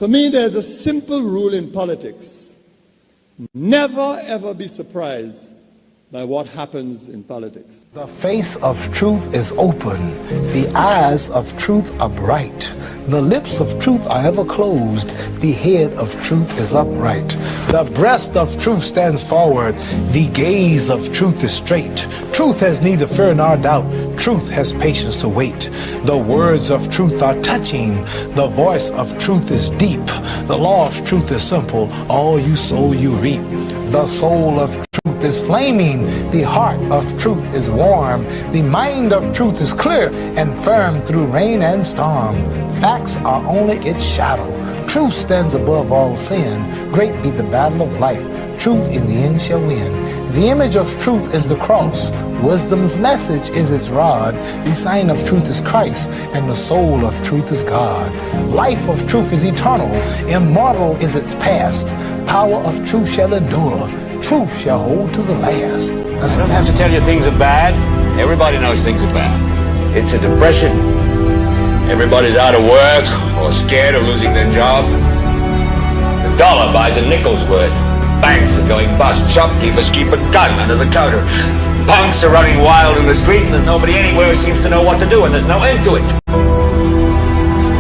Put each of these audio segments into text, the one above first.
For me, there's a simple rule in politics. Never, ever be surprised by what happens in politics. The face of truth is open. The eyes of truth are bright. The lips of truth are ever closed. The head of truth is upright. The breast of truth stands forward. The gaze of truth is straight. Truth has neither fear nor doubt. Truth has patience to wait. The words of truth are touching. The voice of truth is deep. The law of truth is simple. All you sow, you reap. The soul of truth is flaming. The heart of truth is warm. The mind of truth is clear and firm through rain and storm. Facts are only its shadow. Truth stands above all sin. Great be the battle of life. Truth in the end shall win. The image of truth is the cross. Wisdom's message is its rod. The sign of truth is Christ, and the soul of truth is God. Life of truth is eternal. Immortal is its past. Power of truth shall endure. Truth shall hold to the last. I don't have to tell you things are bad. Everybody knows things are bad. It's a depression. Everybody's out of work or scared of losing their job. The dollar buys a nickel's worth. Banks are going bust. Shopkeepers keep a gun under the counter. Punks are running wild in the street, and there's nobody anywhere who seems to know what to do, and there's no end to it.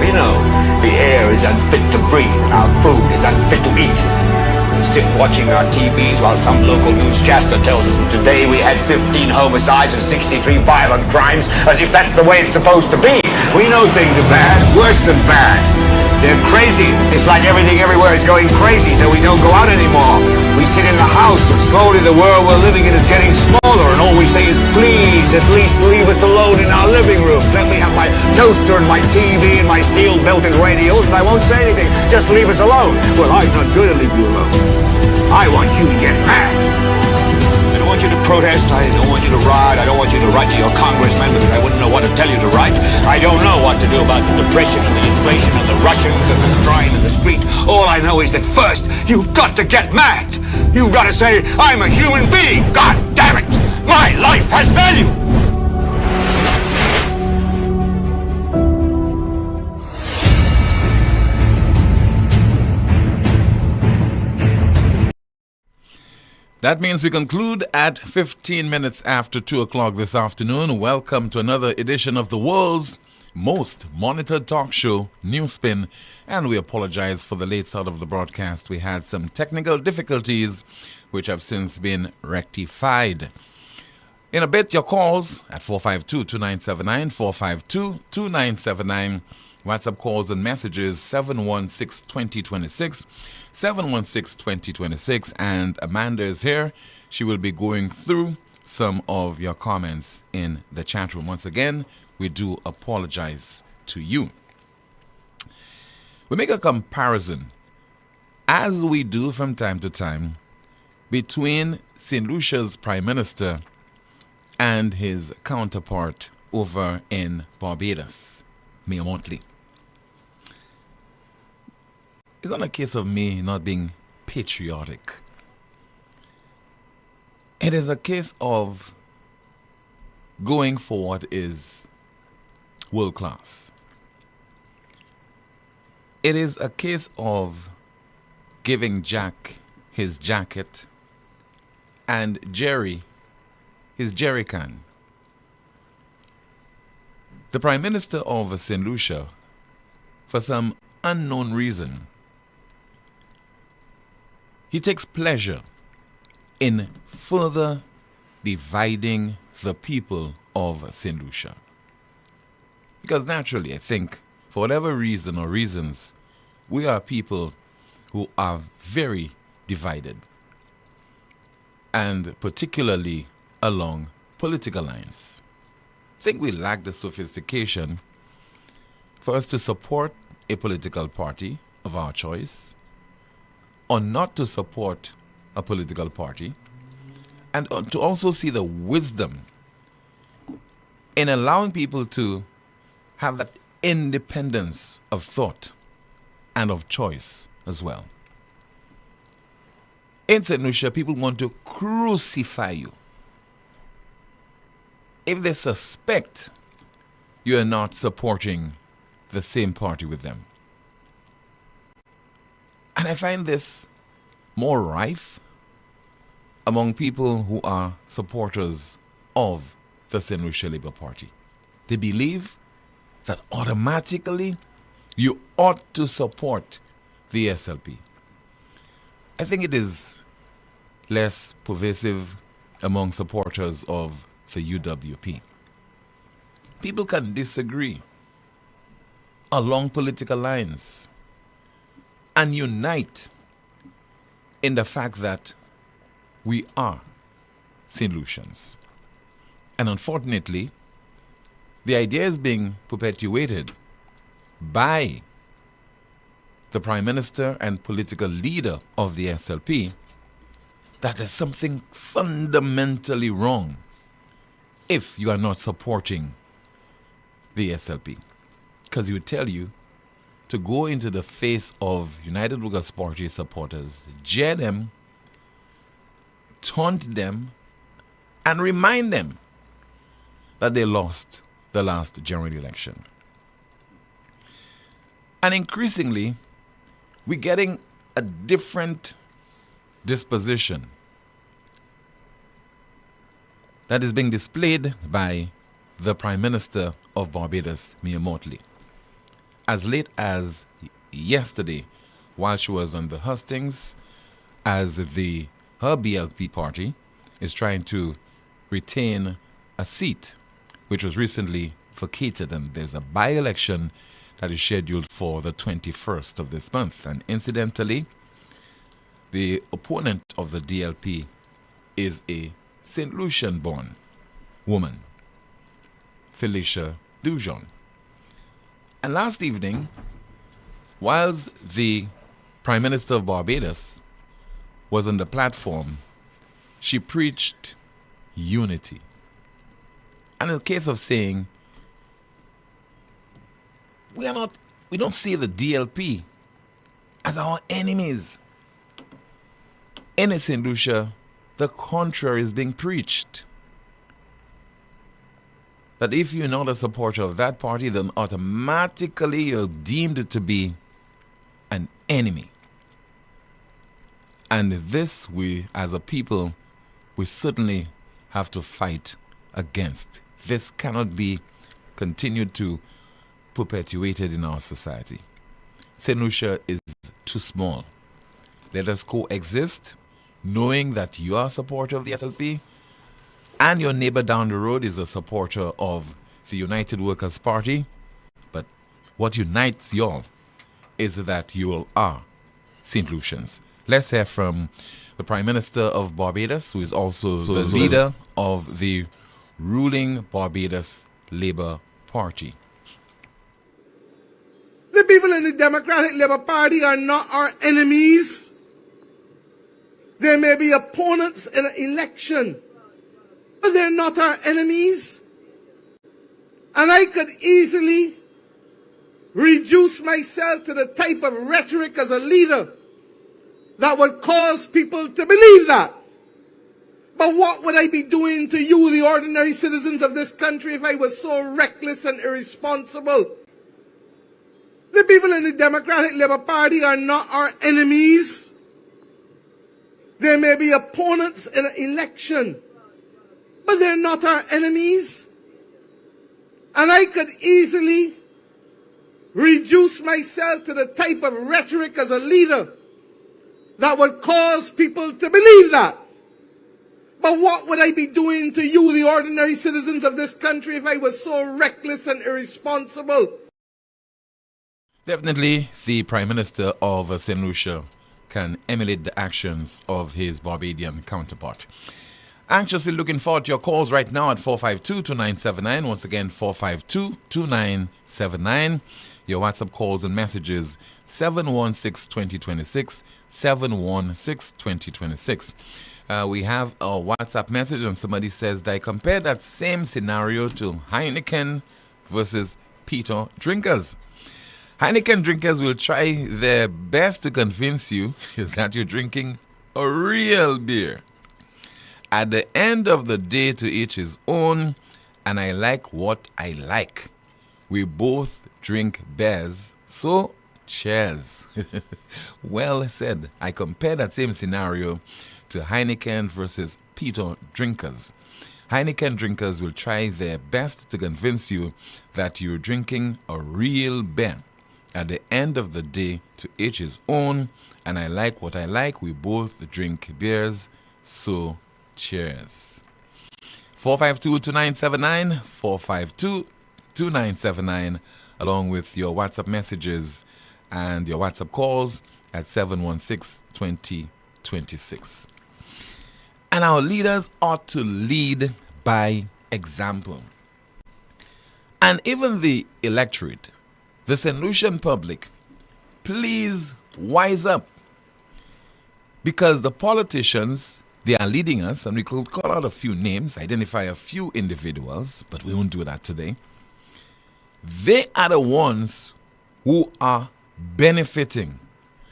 We know the air is unfit to breathe, and our food is unfit to eat. We sit watching our TVs while some local newscaster tells us that today we had 15 homicides and 63 violent crimes, as if that's the way it's supposed to be. We know things are bad, worse than bad. They're crazy. It's like everything everywhere is going crazy, so we don't go out anymore. We sit in the house, and slowly the world we're living in is getting smaller, and all we say is, please, at least leave us alone in our living room. Let me have my toaster and my TV and my steel-belted radios, and I won't say anything. Just leave us alone. Well, I'm not going to leave you alone. I want you to get mad. I don't want you to protest. I don't want you to riot. I don't want you to write to your congressman because I wouldn't know what to tell you to write. I don't know what to do about the depression and the inflation and the Russians and the crying in the street. All I know is that first, you've got to get mad. You've got to say, I'm a human being. God damn it. My life has value. That means we conclude at 15 minutes after 2 o'clock this afternoon. Welcome to another edition of the world's most monitored talk show, NewsSpin. And we apologize for the late start of the broadcast. We had some technical difficulties, which have since been rectified. In a bit, your calls at 452-2979, 452-2979. WhatsApp calls and messages 716-2026, 716-2026. And Amanda is here. She will be going through some of your comments in the chat room. Once again, we do apologize to you. We make a comparison, as we do from time to time, between St. Lucia's Prime Minister and his counterpart over in Barbados, Mayor Montley. It's not a case of me not being patriotic. It is a case of going for what is world class. It is a case of giving Jack his jacket and Jerry his jerry can. The Prime Minister of St. Lucia, for some unknown reason, he takes pleasure in further dividing the people of St. Lucia. Because naturally, I think, for whatever reason or reasons, we are people who are very divided. And particularly along political lines. I think we lack the sophistication for us to support a political party of our choice, or not to support a political party, and to also see the wisdom in allowing people to have that independence of thought and of choice as well. In St. Lucia, people want to crucify you if they suspect you are not supporting the same party with them. And I find this more rife among people who are supporters of the St. Lucia Labour Party. They believe that automatically you ought to support the SLP. I think it is less pervasive among supporters of the UWP. People can disagree along political lines and unite in the fact that we are St. Lucians. And unfortunately, the idea is being perpetuated by the Prime Minister and political leader of the SLP that there's something fundamentally wrong if you are not supporting the SLP. Because he would tell you to go into the face of United Workers' Party supporters, jeer them, taunt them, and remind them that they lost the last general election. And increasingly, we're getting a different disposition that is being displayed by the Prime Minister of Barbados, Mia Mottley. As late as yesterday, while she was on the hustings, as her BLP party is trying to retain a seat which was recently vacated, and there's a by-election that is scheduled for the 21st of this month. And incidentally, the opponent of the DLP is a St. Lucian-born woman, Felicia Dujon. And last evening, whilst the Prime Minister of Barbados was on the platform, she preached unity. And in the case of saying, we don't see the DLP as our enemies. In St. Lucia, the contrary is being preached. That if you're not a supporter of that party, then automatically you're deemed to be an enemy. And this, we as a people, we certainly have to fight against. This cannot be continued to perpetuated in our society. St. Lucia is too small. Let us coexist, knowing that you are a supporter of the SLP and your neighbor down the road is a supporter of the United Workers' Party. But what unites y'all is that you all are St. Lucians. Let's hear from the Prime Minister of Barbados, who is also the leader of the ruling Barbados Labour Party. The people in the Democratic Labour Party are not our enemies. They may be opponents in an election, but they're not our enemies. And I could easily reduce myself to the type of rhetoric as a leader that would cause people to believe that. But what would I be doing to you, the ordinary citizens of this country, if I was so reckless and irresponsible? The people in the Democratic Labour Party are not our enemies. They may be opponents in an election, but they're not our enemies. And I could easily reduce myself to the type of rhetoric as a leader that would cause people to believe that. But what would I be doing to you, the ordinary citizens of this country, if I was so reckless and irresponsible? Definitely, the Prime Minister of St. Lucia can emulate the actions of his Barbadian counterpart. Anxiously looking forward to your calls right now at 452-2979. Once again, 452-2979. Your WhatsApp calls and messages 716-2026, 716-2026. We have a WhatsApp message and somebody says that I compare that same scenario to Heineken versus Peter drinkers. Heineken drinkers will try their best to convince you that you're drinking a real beer. At the end of the day, to each his own, and I like what I like. We both drink beers, so cheers. Well said. I compare that same scenario to Heineken versus Peter drinkers. Heineken drinkers will try their best to convince you that you're drinking a real beer. At the end of the day, to each his own, and I like what I like. We both drink beers, so cheers. 452-2979, 452-2979, along with your WhatsApp messages and your WhatsApp calls at 716-2026. And our leaders ought to lead by example. And even the electorate, the St. Lucian public, please wise up. Because the politicians, they are leading us, and we could call out a few names, identify a few individuals, but we won't do that today. They are the ones who are benefiting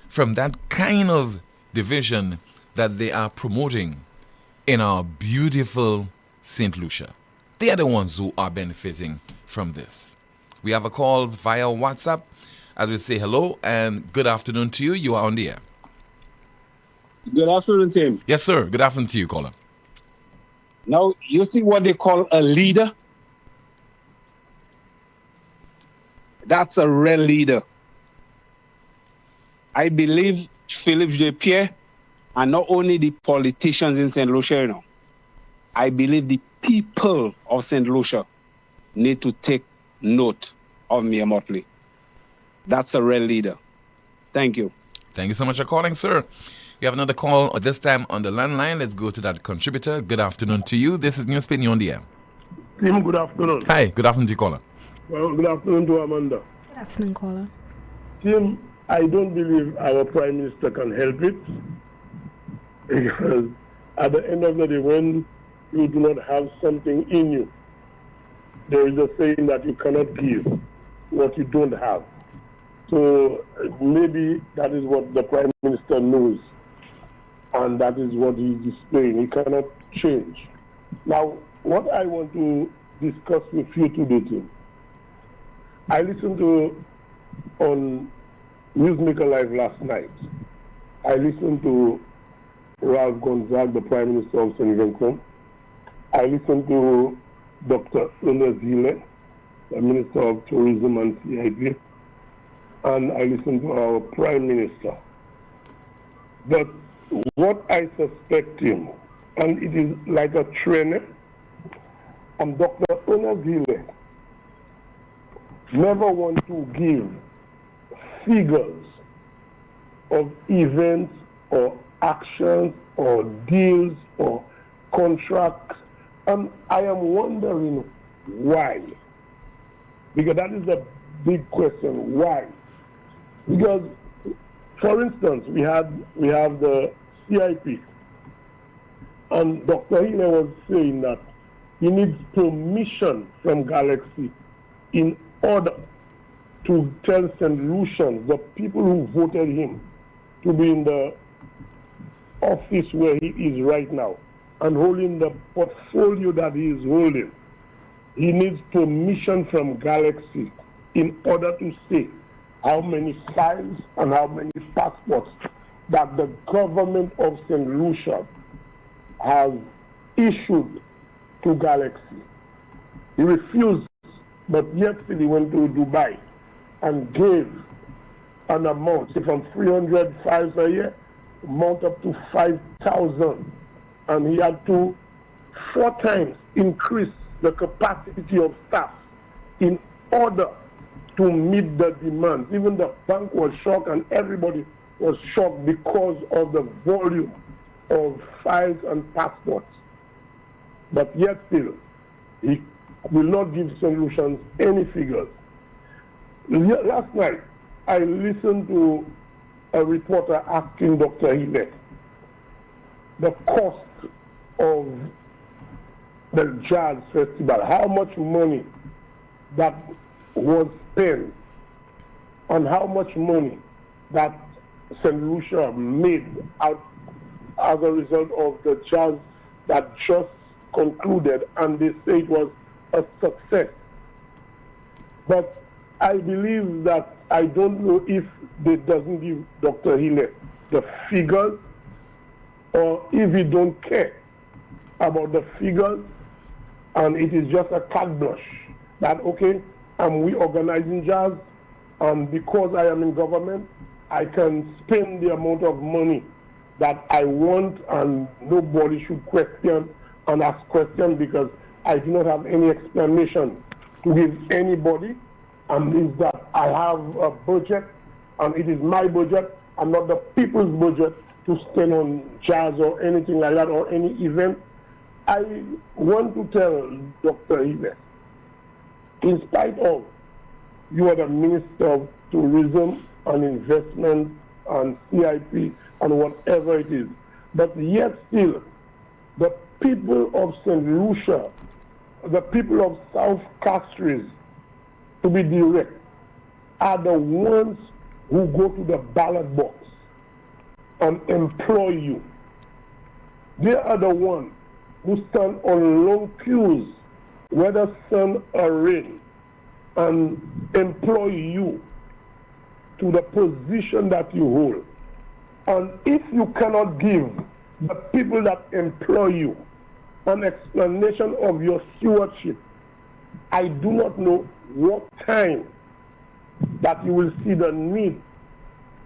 from that kind of division that they are promoting in our beautiful St. Lucia. They are the ones who are benefiting from this. We have a call via WhatsApp as we say hello and good afternoon to you. You are on the air. Good afternoon, Tim. Yes, sir. Good afternoon to you, caller. Now, you see what they call a leader? That's a real leader. I believe Philippe J. Pierre, and not only the politicians in St. Lucia, I believe the people of St. Lucia need to take note of Mayor Motley. That's a real leader. Thank you. Thank you so much for calling, sir. We have another call, this time on the landline. Let's go to that contributor. Good afternoon to you. This is NewsSpin, you're on the air. Tim, good afternoon. Hi, good afternoon to you, caller. Well, good afternoon to Amanda. Good afternoon, caller. Tim, I don't believe our Prime Minister can help it, because at the end of the day, when you do not have something in you, there is a saying that you cannot give what you don't have. So maybe that is what the Prime Minister knows, and that is what he's displaying. He cannot change. Now, what I want to discuss with you today, Tim, I listened to on Newsmaker Live last night. I listened to Ralph Gonzague, the Prime Minister of St. Vincent. I listened to Dr. Zile, the Minister of Tourism and CIP. And I listened to our Prime Minister. But what I suspect him, and it is like a trend, Dr. Zile never want to give figures of events or actions or deals or contracts. And I am wondering why. Because that is a big question. Why? Because, for instance, we have the CIP, and Dr. Hiller was saying that he needs permission from Galaxy in order to tell St. Lucians, the people who voted him, to be in the office where he is right now and holding the portfolio that he is holding. He needs permission from Galaxy in order to say how many files and how many passports that the government of St. Lucia has issued to Galaxy. He refused, but yesterday he went to Dubai and gave an amount, say from 300 files a year, amount up to 5,000. And he had to 4 times increase the capacity of staff in order to meet the demands. Even the bank was shocked and everybody was shocked because of the volume of files and passports. But yet still, he will not give solutions, any figures. Last night, I listened to a reporter asking Dr. Hillett the cost of the jazz festival, how much money that was spent, and how much money that St. Lucia made out as a result of the jazz that just concluded, and they say it was a success. But I believe that I don't know if they doesn't give Dr. Hille the figures or if he don't care about the figures and it is just a carte blanche that, okay, I'm reorganizing jazz and because I am in government, I can spend the amount of money that I want and nobody should question and ask questions because I do not have any explanation to give anybody, and is that I have a budget and it is my budget and not the people's budget to spend on jazz or anything like that or any event. I want to tell Dr. Hille, in spite of you are the Minister of Tourism and Investment and CIP and whatever it is, but yet still the people of St. Lucia, the people of South Castries, to be direct, are the ones who go to the ballot box and employ you. They are the ones who stand on long queues, whether sun or rain, and employ you to the position that you hold. And if you cannot give the people that employ you an explanation of your stewardship, I do not know what time that you will see the need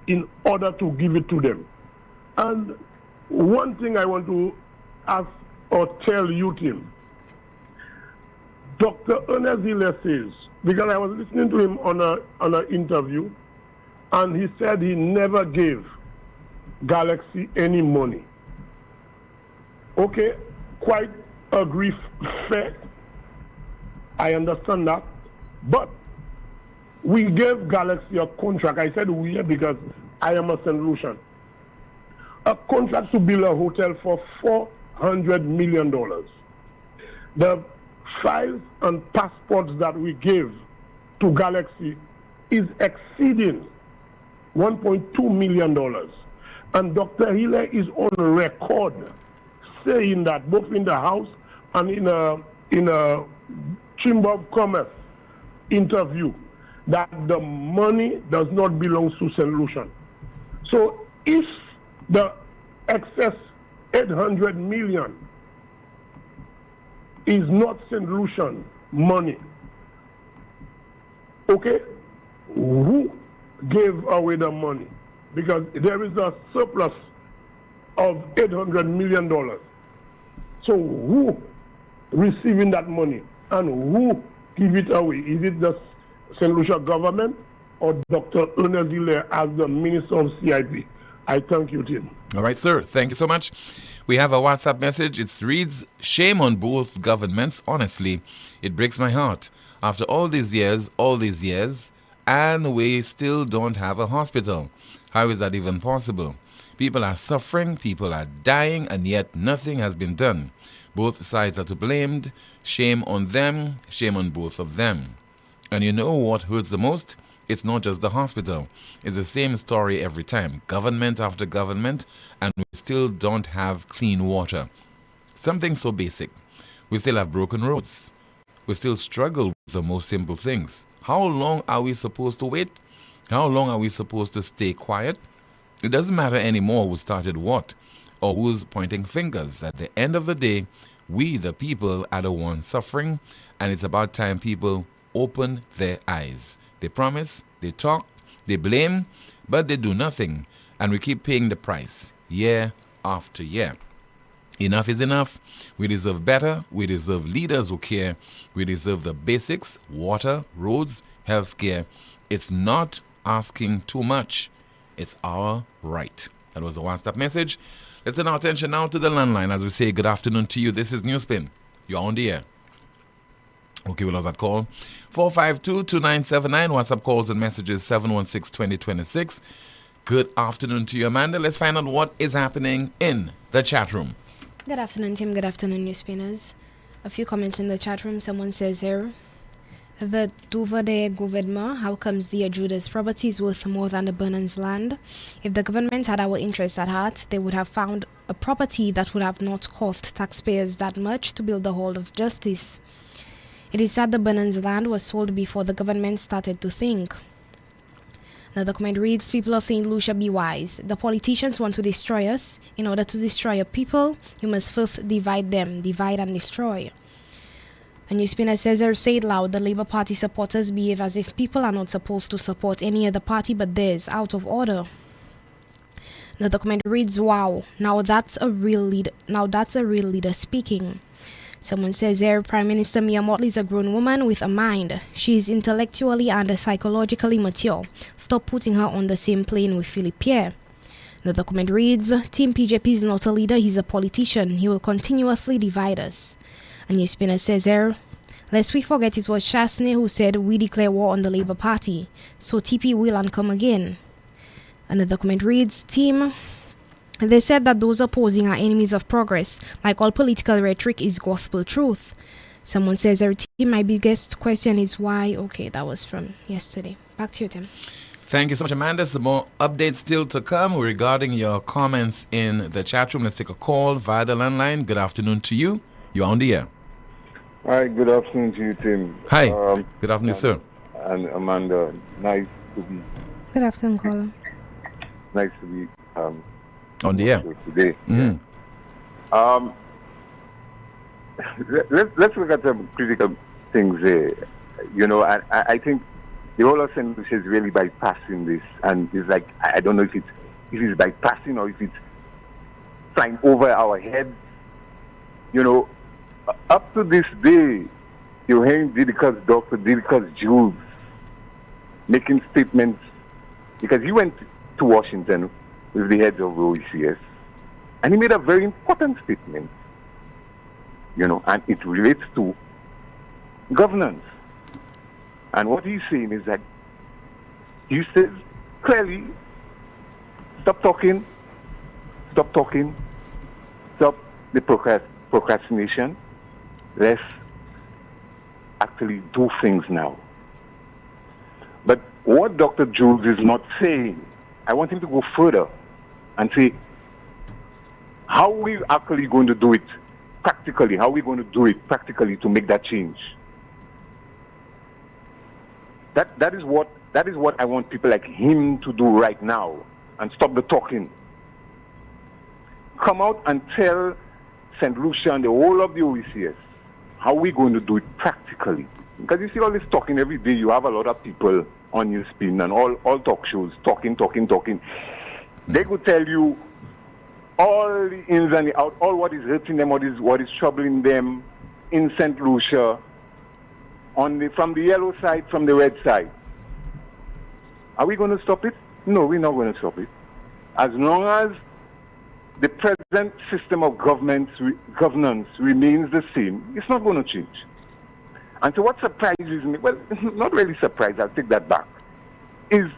in order to give it to them. And one thing I want to ask or tell you, Tim, Dr. Ernest Hille says, because I was listening to him on an interview, and he said he never gave Galaxy any money. Okay, quite agree, fair. I understand that. But we gave Galaxy a contract. I said we because I am a St. Lucian. A contract to build a hotel for $400 million. The files and passports that we gave to Galaxy is exceeding $1.2 million. And Dr. Hille is on record saying that both in the House and in a Chamber of Commerce interview that the money does not belong to St. Lucian. So if the excess 800 million is not St. Lucian money, okay, who gave away the money? Because there is a surplus of $800 million. So who receiving that money and who give it away? Is it the St. Lucia government or Dr. Ernest Hille as the Minister of CIP? I thank you, Tim. All right, sir. Thank you so much. We have a WhatsApp message. It reads, "Shame on both governments. Honestly, it breaks my heart. After all these years, and we still don't have a hospital. How is that even possible? People are suffering, people are dying, and yet nothing has been done. Both sides are to be blamed. Shame on them, shame on both of them. And you know what hurts the most? It's not just the hospital. It's the same story every time. Government after government, and we still don't have clean water. Something so basic. We still have broken roads. We still struggle with the most simple things. How long are we supposed to wait? How long are we supposed to stay quiet? It doesn't matter anymore who started what or who's pointing fingers. At the end of the day, we, the people, are the ones suffering, and it's about time people open their eyes. They promise, they talk, they blame, but they do nothing, and we keep paying the price year after year. Enough is enough. We deserve better. We deserve leaders who care. We deserve the basics, water, roads, healthcare. It's not asking too much. It's our right." That was a one-stop message. Let's turn our attention now to the landline as we say good afternoon to you. This is NewsSpin. You're on the air. Okay, we lost that call. 452-2979. WhatsApp calls and messages 716-2026. Good afternoon to you, Amanda. Let's find out what is happening in the chat room. Good afternoon, Tim. Good afternoon, Newspinners. A few comments in the chat room. Someone says here, the Duvade government, how comes the Judas property is worth more than the Burnham's land? If the government had our interests at heart, they would have found a property that would have not cost taxpayers that much to build the Hall of Justice. It is said the Benan's land was sold before the government started to think. The document reads, people of St. Lucia, be wise. The politicians want to destroy us. In order to destroy a people, you must first divide them, divide and destroy. A NewsSpin says, say it loud, the Labour Party supporters behave as if people are not supposed to support any other party but theirs, out of order. The document reads, wow, now that's a real leader speaking. Someone says here, Prime Minister Mia Mottley is a grown woman with a mind. She is intellectually and psychologically mature. Stop putting her on the same plane with Philippe Pierre. The document reads, Team PJP is not a leader, he's a politician. He will continuously divide us. A NewsSpinner says here, lest we forget it was Chasney who said we declare war on the Labour Party. So TP will and come again. And the document reads, Team, they said that those opposing are enemies of progress. Like all political rhetoric is gospel truth. Someone says, Team, my biggest question is why? Okay, that was from yesterday. Back to you, Tim. Thank you so much, Amanda. Some more updates still to come regarding your comments in the chat room. Let's take a call via the landline. Good afternoon to you. You're on the air. Hi, good afternoon to you, Tim. Hi, good afternoon, sir. And Amanda, nice to be. Good afternoon, caller. Nice to be on the air today. Mm-hmm. Let's look at some critical things there. You know, I think the whole of St. Lucia is really bypassing this, and it's like I don't know if it's bypassing or if it's flying over our heads. You know, up to this day, you're hearing Dr. Didicus Jules making statements because he went to Washington with the heads of the OECS, and he made a very important statement, you know, and it relates to governance. And what he's saying is that he says clearly, stop talking, stop the procrastination, let's actually do things now. But what Dr. Jules is not saying, I want him to go further and say, how are we actually going to do it practically? How are we going to do it practically to make that change? That is what I want people like him to do right now, and stop the talking. Come out and tell St. Lucia and the whole of the OECS how are we going to do it practically. Because you see all this talking every day, you have a lot of people on NewsSpin and all talk shows talking. They could tell you all the ins and the outs, all what is hurting them, what is troubling them in St. Lucia, from the yellow side, from the red side. Are we going to stop it? No, we're not going to stop it. As long as the present system of governance remains the same, it's not going to change. And so what surprises me, well, not really surprised, I'll take that back, is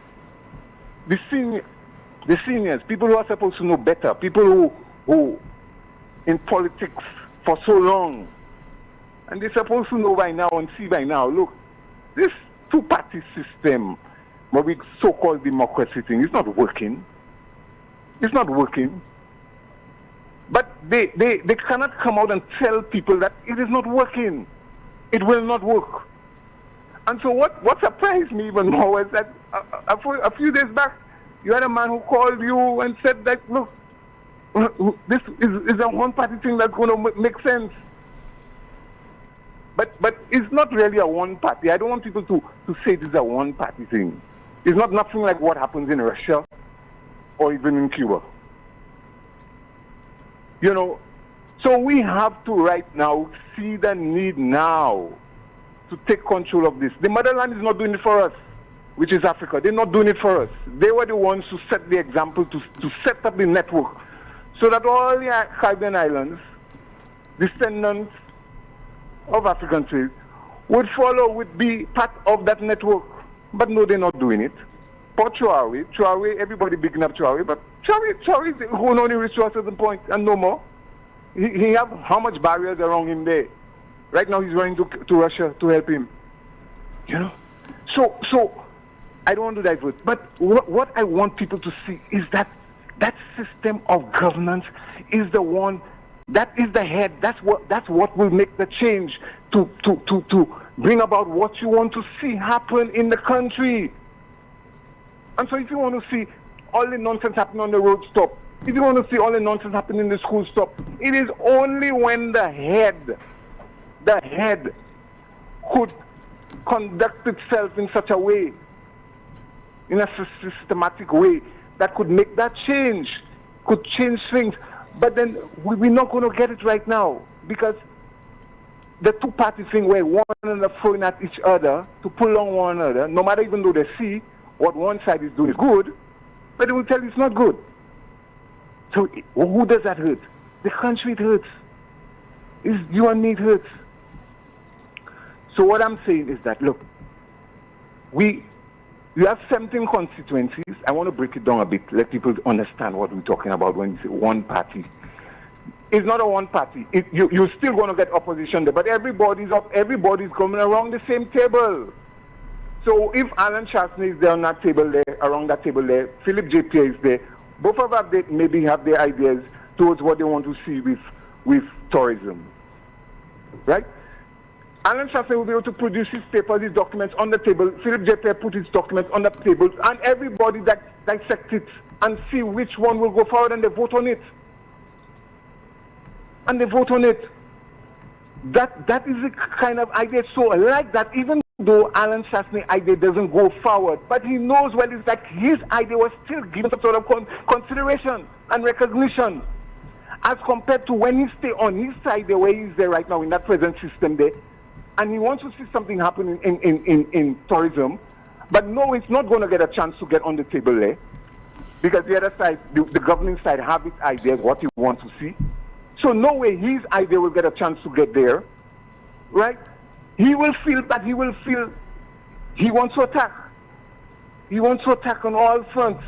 the seniors, people who are supposed to know better, people who in politics for so long, and they're supposed to know by now and see by now, look, this two-party system, what we so-called democracy thing, is not working. It's not working. But they cannot come out and tell people that it is not working. It will not work. And so what surprised me even more was that a few days back, you had a man who called you and said that, look, this is a one-party thing that's going to make sense. But it's not really a one-party. I don't want people to say it is a one-party thing. It's not nothing like what happens in Russia or even in Cuba. You know, so we have to right now see the need now to take control of this. The motherland is not doing it for us, which is Africa. They're not doing it for us. They were the ones to set the example, to set up the network, so that all the Caribbean islands, descendants of African slaves, would follow, would be part of that network. But no, they're not doing it. For Traore, everybody bigging up Traore, but Traore is who only reached to a certain point and no more. He have how much barriers around him there? Right now he's running to Russia to help him. You know? So I don't want to divert, but what I want people to see is that system of governance is the one, that is the head, that's what will make the change to bring about what you want to see happen in the country. And so if you want to see all the nonsense happening on the road, stop. If you want to see all the nonsense happening in the school, stop. It is only when the head could conduct itself in such a way, in a systematic way, that could make that change, could change things. But then we're not going to get it right now, because the two-party thing where one another throwing at each other to pull on one another, no matter even though they see what one side is doing is good, but they will tell you it's not good. So who does that hurt? The country it hurts. It's you and me it hurts. So what I'm saying is that, look, you have 17 constituencies. I want to break it down a bit, let people understand what we're talking about when you say one party. It's not a one party. You're still going to get opposition there, but everybody's coming around the same table. So if Alan Chastney is there on that table there, around that table there, Philip J. Pierre is there, both of them maybe have their ideas towards what they want to see with tourism, right? Alan Chastney will be able to produce his papers, his documents on the table. Philip J. Pierre put his documents on the table, and everybody that dissect it and see which one will go forward, and they vote on it. And they vote on it. That is the kind of idea. So I like that, even though Alan Chastney's idea doesn't go forward, but he knows well it's like his idea was still given some sort of consideration and recognition, as compared to when he stay on his side the way he's there right now in that present system there, and he wants to see something happen in tourism, but no, it's not going to get a chance to get on the table there, because the other side, the governing side, have its ideas, what he wants to see. So no way his idea will get a chance to get there, right? He will feel he wants to attack. He wants to attack on all fronts.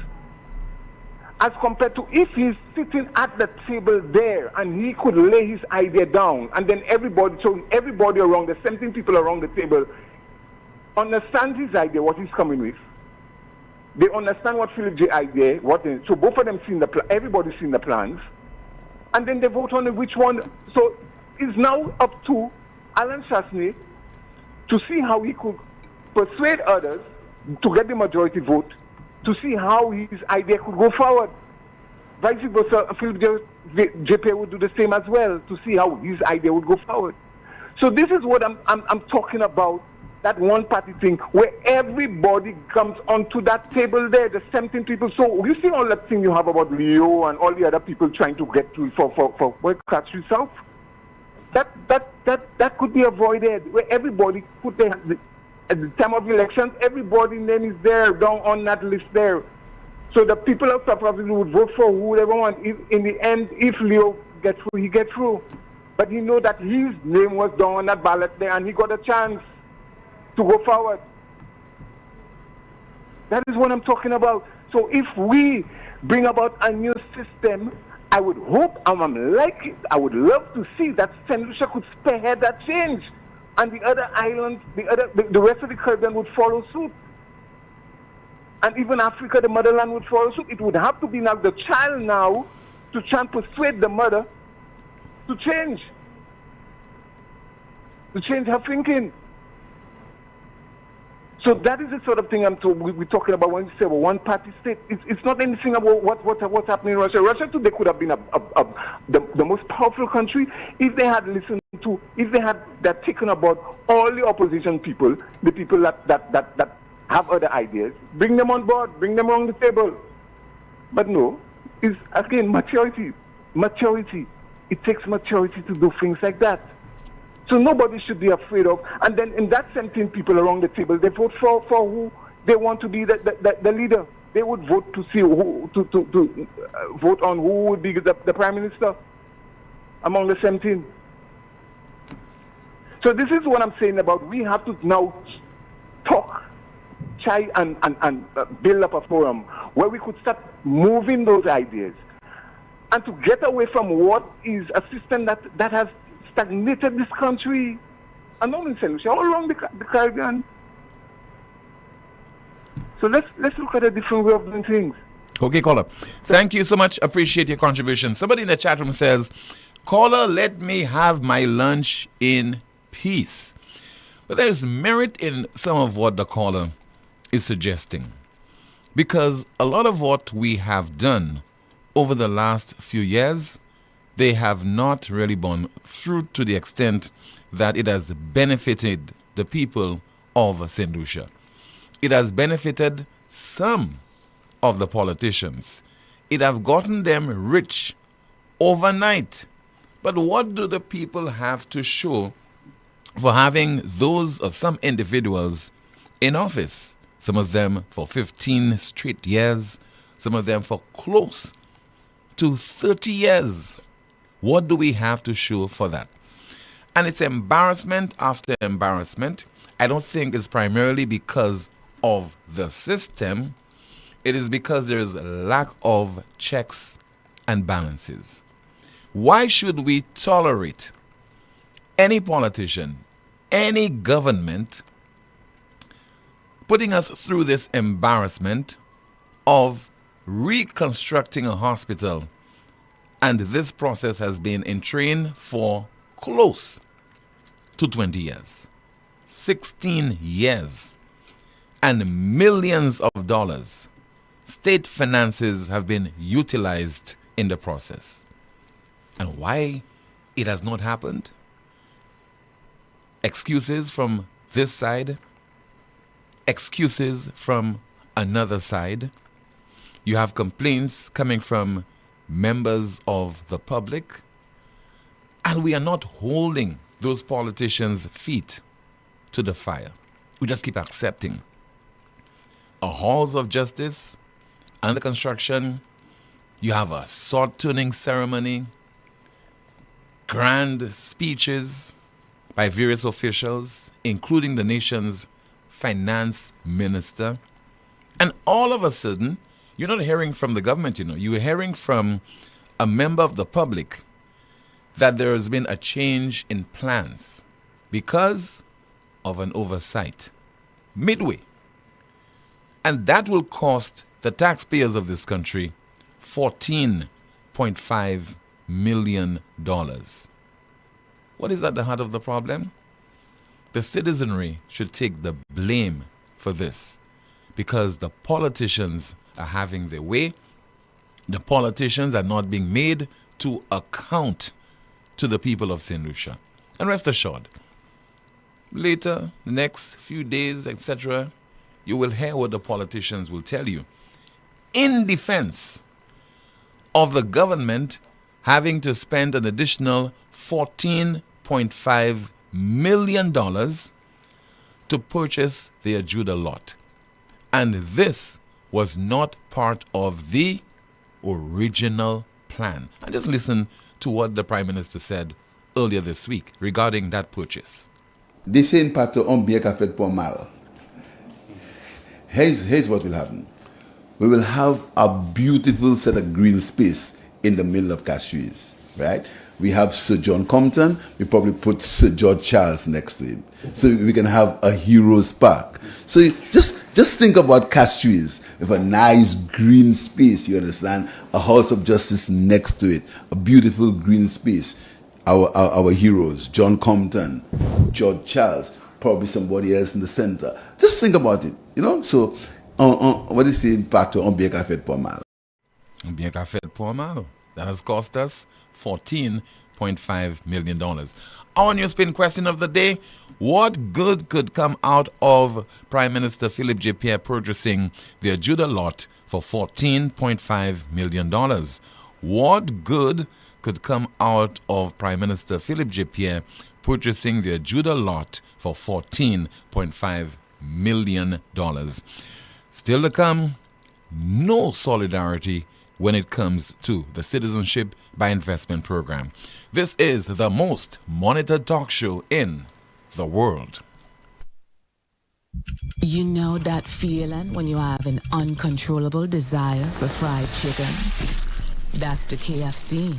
As compared to if he's sitting at the table there and he could lay his idea down, and then everybody around, the 17 people around the table, understands his idea, what he's coming with. They understand what Philip J. idea, so both of them everybody's seen the plans, and then they vote on which one. So it's now up to Alan Chastney to see how he could persuade others to get the majority vote, to see how his idea could go forward. Vice versa, Philip J. would do the same as well, to see how his idea would go forward. So this is what I'm talking about, that one-party thing, where everybody comes onto that table there, the 17 people. So you see all that thing you have about Leo and all the other people trying to get to for Country South? That could be avoided, where everybody put their, at the time of elections, everybody name is there down on that list there. So the people of South Africa would vote for who they want. In the end, if Leo gets through, he gets through. But he know that his name was down on that ballot there, and he got a chance to go forward. That is what I'm talking about. So if we bring about a new system, I would hope, I would love to see that St. Lucia could spearhead that change, and the other islands, the rest of the Caribbean would follow suit, and even Africa, the motherland, would follow suit. It would have to be now the child now to try and persuade the mother to change her thinking. So that is the sort of thing we're talking about when we say one-party state. It's not anything about what's happening in Russia. Russia today could have been the most powerful country if they had listened to, if they had taken about all the opposition people, the people that have other ideas, bring them on board, bring them around the table. But no, it's again maturity. Maturity. It takes maturity to do things like that. So nobody should be afraid of. And then in that 17 people around the table, they vote for who they want to be the leader. They would vote to see who to vote on who would be the prime minister among the 17. So this is what I'm saying about, we have to now talk, try and build up a forum where we could start moving those ideas and to get away from what is a system that has stagnated this country, and not in St. Lucia, all along the Caribbean. So let's look at a different way of doing things. Okay, caller. Thank you so much. Appreciate your contribution. Somebody in the chat room says, caller, let me have my lunch in peace. But there is merit in some of what the caller is suggesting, because a lot of what we have done over the last few years, they have not really borne fruit to the extent that it has benefited the people of St. Lucia. It has benefited some of the politicians. It have gotten them rich overnight. But what do the people have to show for having those or some individuals in office? Some of them for 15 straight years, some of them for close to 30 years. What do we have to show for that? And it's embarrassment after embarrassment. I don't think it's primarily because of the system. It is because there is a lack of checks and balances. Why should we tolerate any politician, any government, putting us through this embarrassment of reconstructing a hospital? And this process has been in train for close to 20 years, 16 years, and millions of dollars. State finances have been utilized in the process. And why it has not happened? Excuses from this side, excuses from another side. You have complaints coming from members of the public, and we are not holding those politicians' feet to the fire. We just keep accepting. A halls of justice under construction, you have a sword-turning ceremony, grand speeches by various officials, including the nation's finance minister. And all of a sudden, you're not hearing from the government, you're hearing from a member of the public that there has been a change in plans because of an oversight midway. And that will cost the taxpayers of this country $14.5 million. What is at the heart of the problem? The citizenry should take the blame for this, because the politicians are having their way. The politicians are not being made to account to the people of St. Lucia. And rest assured, later, the next few days, etc., you will hear what the politicians will tell you in defense of the government having to spend an additional $14.5 million to purchase the Ajuda lot. And this was not part of the original plan. And just listen to what the Prime Minister said earlier this week regarding that purchase. This ain't part of fait pour mal. Here's what will happen. We will have a beautiful set of green space in the middle of Castries, right? We have Sir John Compton. We probably put Sir George Charles next to him, so we can have a Heroes Park. So just think about Castries with a nice green space. You understand? A House of Justice next to it, a beautiful green space. Our heroes, John Compton, George Charles, probably somebody else in the center. Just think about it, So, what is the impact on bien qu'a fait pour mal? Bien qu'a fait pour mal. That has cost us $14.5 million. Our NewsSpin question of the day: what good could come out of Prime Minister Philip J. Pierre purchasing the Ajuda lot for $14.5 million? What good could come out of Prime Minister Philip J. Pierre purchasing the Ajuda lot for $14.5 million? Still to come, no solidarity when it comes to the Citizenship by Investment program. This is the most monitored talk show in the world. You know that feeling when you have an uncontrollable desire for fried chicken? That's the KFC.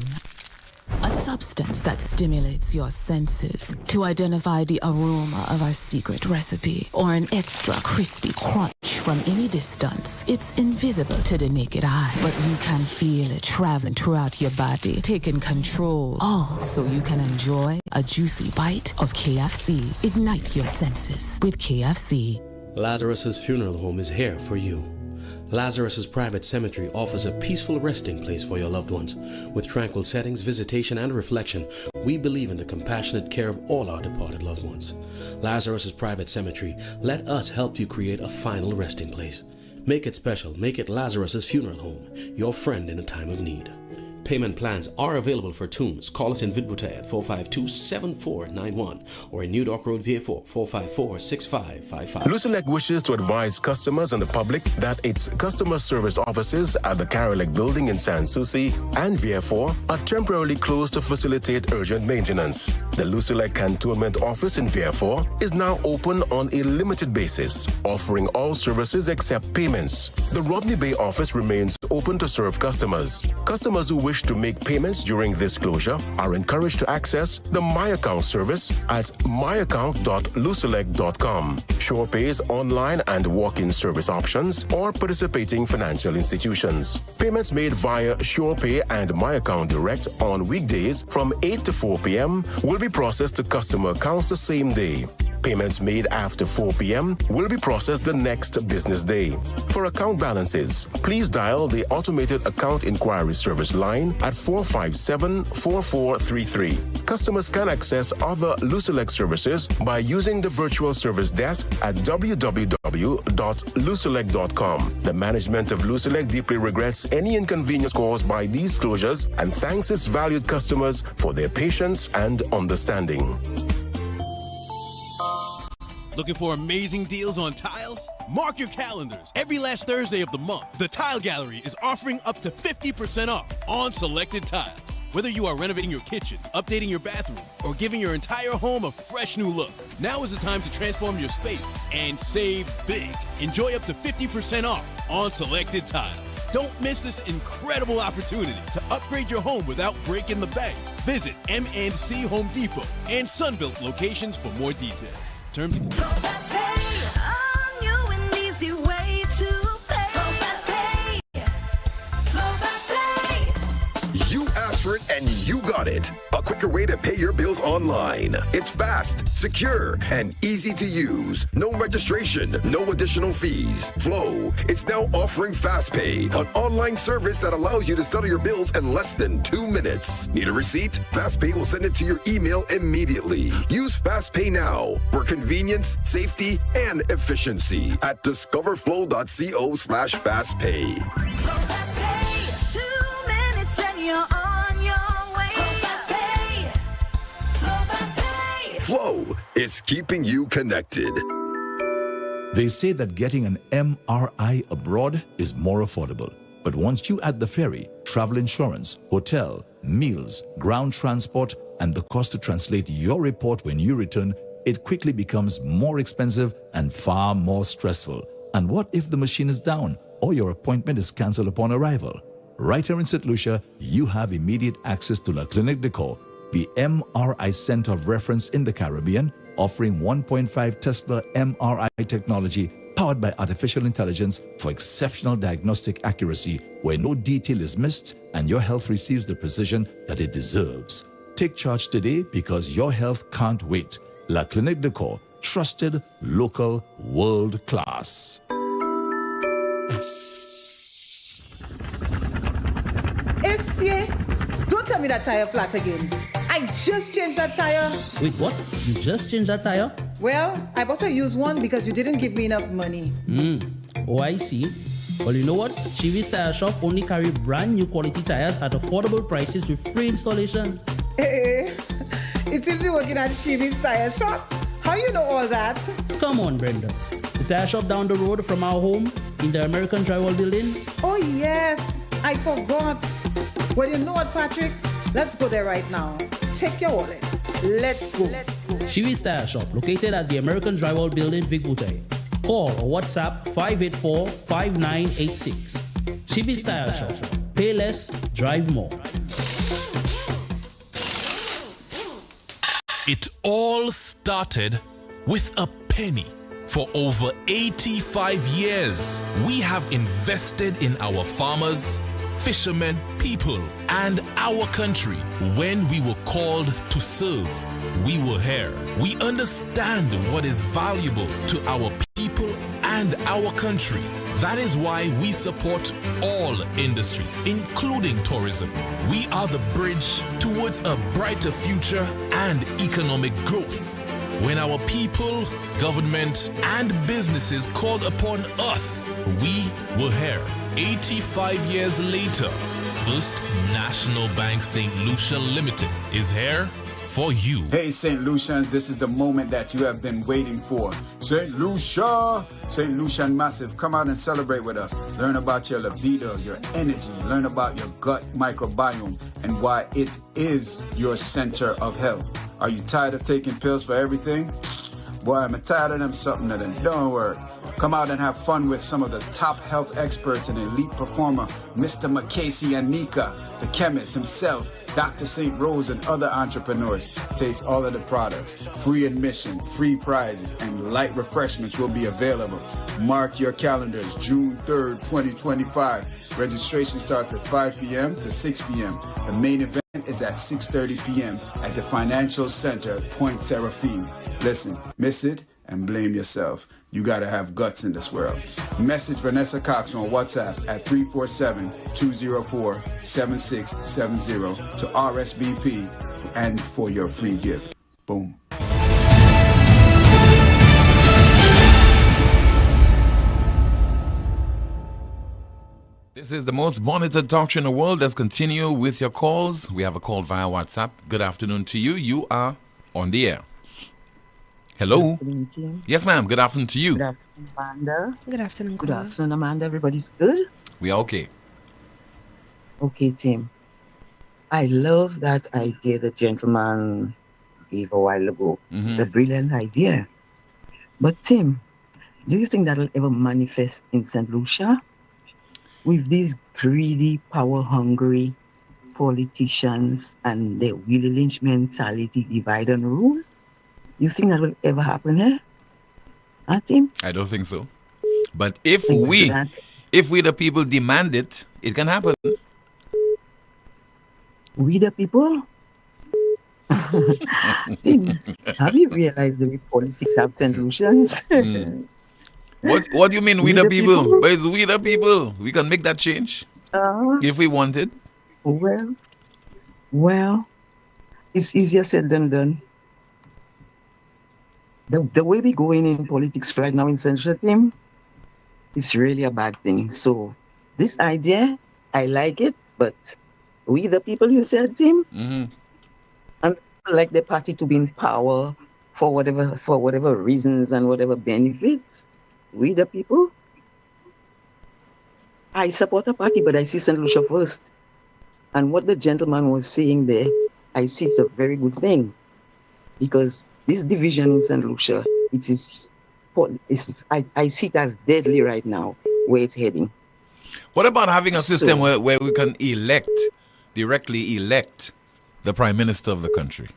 a substance that stimulates your senses to identify the aroma of our secret recipe or an extra crispy crunch from any distance. It's invisible to the naked eye, but you can feel it traveling throughout your body, taking control, all so you can enjoy a juicy bite of KFC. Ignite your senses with KFC. Lazarus's Funeral Home is here for you. Lazarus's Private Cemetery offers a peaceful resting place for your loved ones. With tranquil settings, visitation, and reflection, we believe in the compassionate care of all our departed loved ones. Lazarus's Private Cemetery, let us help you create a final resting place. Make it special. Make it Lazarus's Funeral Home, your friend in a time of need. Payment plans are available for tombs. Call us in Vidboutet at 452-7491 or in New Dock Road, VA4, 454-6555. Lucelec wishes to advise customers and the public that its customer service offices at the Carolec building in Sans Souci and VA4 are temporarily closed to facilitate urgent maintenance. The Lucelec Cantonment office in VA4 is now open on a limited basis, offering all services except payments. The Rodney Bay office remains open to serve customers. Customers who wish to make payments during this closure are encouraged to access the My Account service at myaccount.lucelec.com. Sure Pays online and walk-in service options or participating financial institutions. Payments made via Sure Pay and My Account Direct on weekdays from 8 to 4 p.m. will be processed to customer accounts the same day. Payments made after 4 p.m. will be processed the next business day. For account balances, please dial the Automated Account Inquiry Service line at 457-4433. Customers can access other Lucelec services by using the virtual service desk at www.lucelec.com. The management of Lucelec deeply regrets any inconvenience caused by these closures and thanks its valued customers for their patience and understanding. Looking for amazing deals on tiles? Mark your calendars. Every last Thursday of the month, the Tile Gallery is offering up to 50% off on selected tiles. Whether you are renovating your kitchen, updating your bathroom, or giving your entire home a fresh new look, now is the time to transform your space and save big. Enjoy up to 50% off on selected tiles. Don't miss this incredible opportunity to upgrade your home without breaking the bank. Visit M&C Home Depot and Sunbelt locations for more details. Terms and You asked for it and you got it. A quicker way to pay your bills online. It's fast, secure, and easy to use. No registration, no additional fees. Flow is now offering FastPay, an online service that allows you to settle your bills in less than 2 minutes. Need a receipt? FastPay will send it to your email immediately. Use FastPay now for convenience, safety, and efficiency at discoverflow.co/fastpay. Flow is keeping you connected. They say that getting an MRI abroad is more affordable. But once you add the ferry, travel insurance, hotel, meals, ground transport, and the cost to translate your report when you return, it quickly becomes more expensive and far more stressful. And what if the machine is down or your appointment is cancelled upon arrival? Right here in St. Lucia, you have immediate access to La Clinique de Corps, the MRI Center of Reference in the Caribbean, offering 1.5 Tesla MRI technology powered by artificial intelligence for exceptional diagnostic accuracy where no detail is missed and your health receives the precision that it deserves. Take charge today because your health can't wait. La Clinique de Corps, trusted, local, world class. Don't tell me that tire flat again. I just changed that tire. Wait, what? You just changed that tire? Well, I bought a used one because you didn't give me enough money. Oh, I see. Well, you know what? Chivi's Tire Shop only carry brand new quality tires at affordable prices with free installation. Hey, it seems you're working at Chivi's Tire Shop. How you know all that? Come on, Brenda. The tire shop down the road from our home in the American Drywall Building. Oh, yes. I forgot. Well, you know what, Patrick? Let's go there right now. Take your wallet. Let's go. Chivi's Tire Shop, located at the American Drywall Building, Vidboutet. Call or WhatsApp 584-5986. Chivi's Tire Shop. Pay less, drive more. It all started with a penny. For over 85 years, we have invested in our farmers, fishermen, people, and our country. When we were called to serve, we were here. We understand what is valuable to our people and our country. That is why we support all industries, including tourism. We are the bridge towards a brighter future and economic growth. When our people, government, and businesses called upon us, we were here. 85 years later, First National Bank St. Lucia Limited is here for you. Hey, St. Lucians, this is the moment that you have been waiting for. St. Lucia! St. Lucian Massive, come out and celebrate with us. Learn about your libido, your energy, learn about your gut microbiome and why it is your center of health. Are you tired of taking pills for everything? Boy, I'm tired of them something that don't work. Come out and have fun with some of the top health experts and elite performer, Mr. McCasey and Nika, the chemist himself, Dr. St. Rose, and other entrepreneurs. Taste all of the products. Free admission, free prizes, and light refreshments will be available. Mark your calendars, June 3rd, 2025. Registration starts at 5 p.m. to 6 p.m. The main event is at 6:30 p.m. at the Financial Center, Point Seraphine. Listen, miss it and blame yourself. You gotta have guts in this world. Message Vanessa Cox on WhatsApp at 347-204-7670 to RSVP and for your free gift. Boom. This is the most monitored talk show in the world. Let's continue with your calls. We have a call via WhatsApp. Good afternoon to you. You are on the air. Hello. Good afternoon, team. Yes, ma'am. Good afternoon to you. Good afternoon, Amanda. Good afternoon, Good caller. afternoon, Amanda. Everybody's good? We are okay. Okay, team. I love that idea the gentleman gave a while ago. It's a brilliant idea. But, Tim, do you think that will ever manifest in St. Lucia? With these greedy, power-hungry politicians and their Willie Lynch mentality, divide and rule? You think that will ever happen here? Huh, Tim? I don't think so. But if we the people demand it, it can happen. We the people? Tim, have you realized the way politics have St. Lucians? What do you mean, we the people? But it's we the people. We can make that change if we want it. Well, it's easier said than done. The way we going in politics right now in Central, Team, it's really a bad thing. So this idea, I like it, but we the people, you said, Tim, and I like the party to be in power for whatever reasons and whatever benefits. We the people, I support a party, but I see St. Lucia first. And what the gentleman was saying there, I see it's a very good thing, because this division in St. Lucia, I see it as deadly right now, where it's heading. What about having a system where we can directly elect the Prime Minister of the country?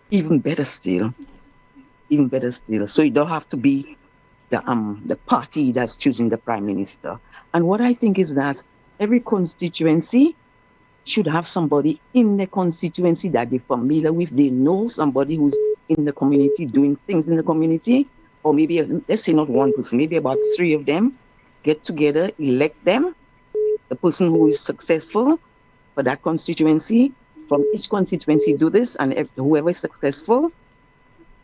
Even better still. So you don't have to be the party that's choosing the Prime Minister. And what I think is that every constituency should have somebody in the constituency that they're familiar with. They know somebody who's in the community, doing things in the community, or maybe, let's say not one person, maybe about 3 of them, get together, elect them, the person who is successful for that constituency, from each constituency do this, and whoever is successful,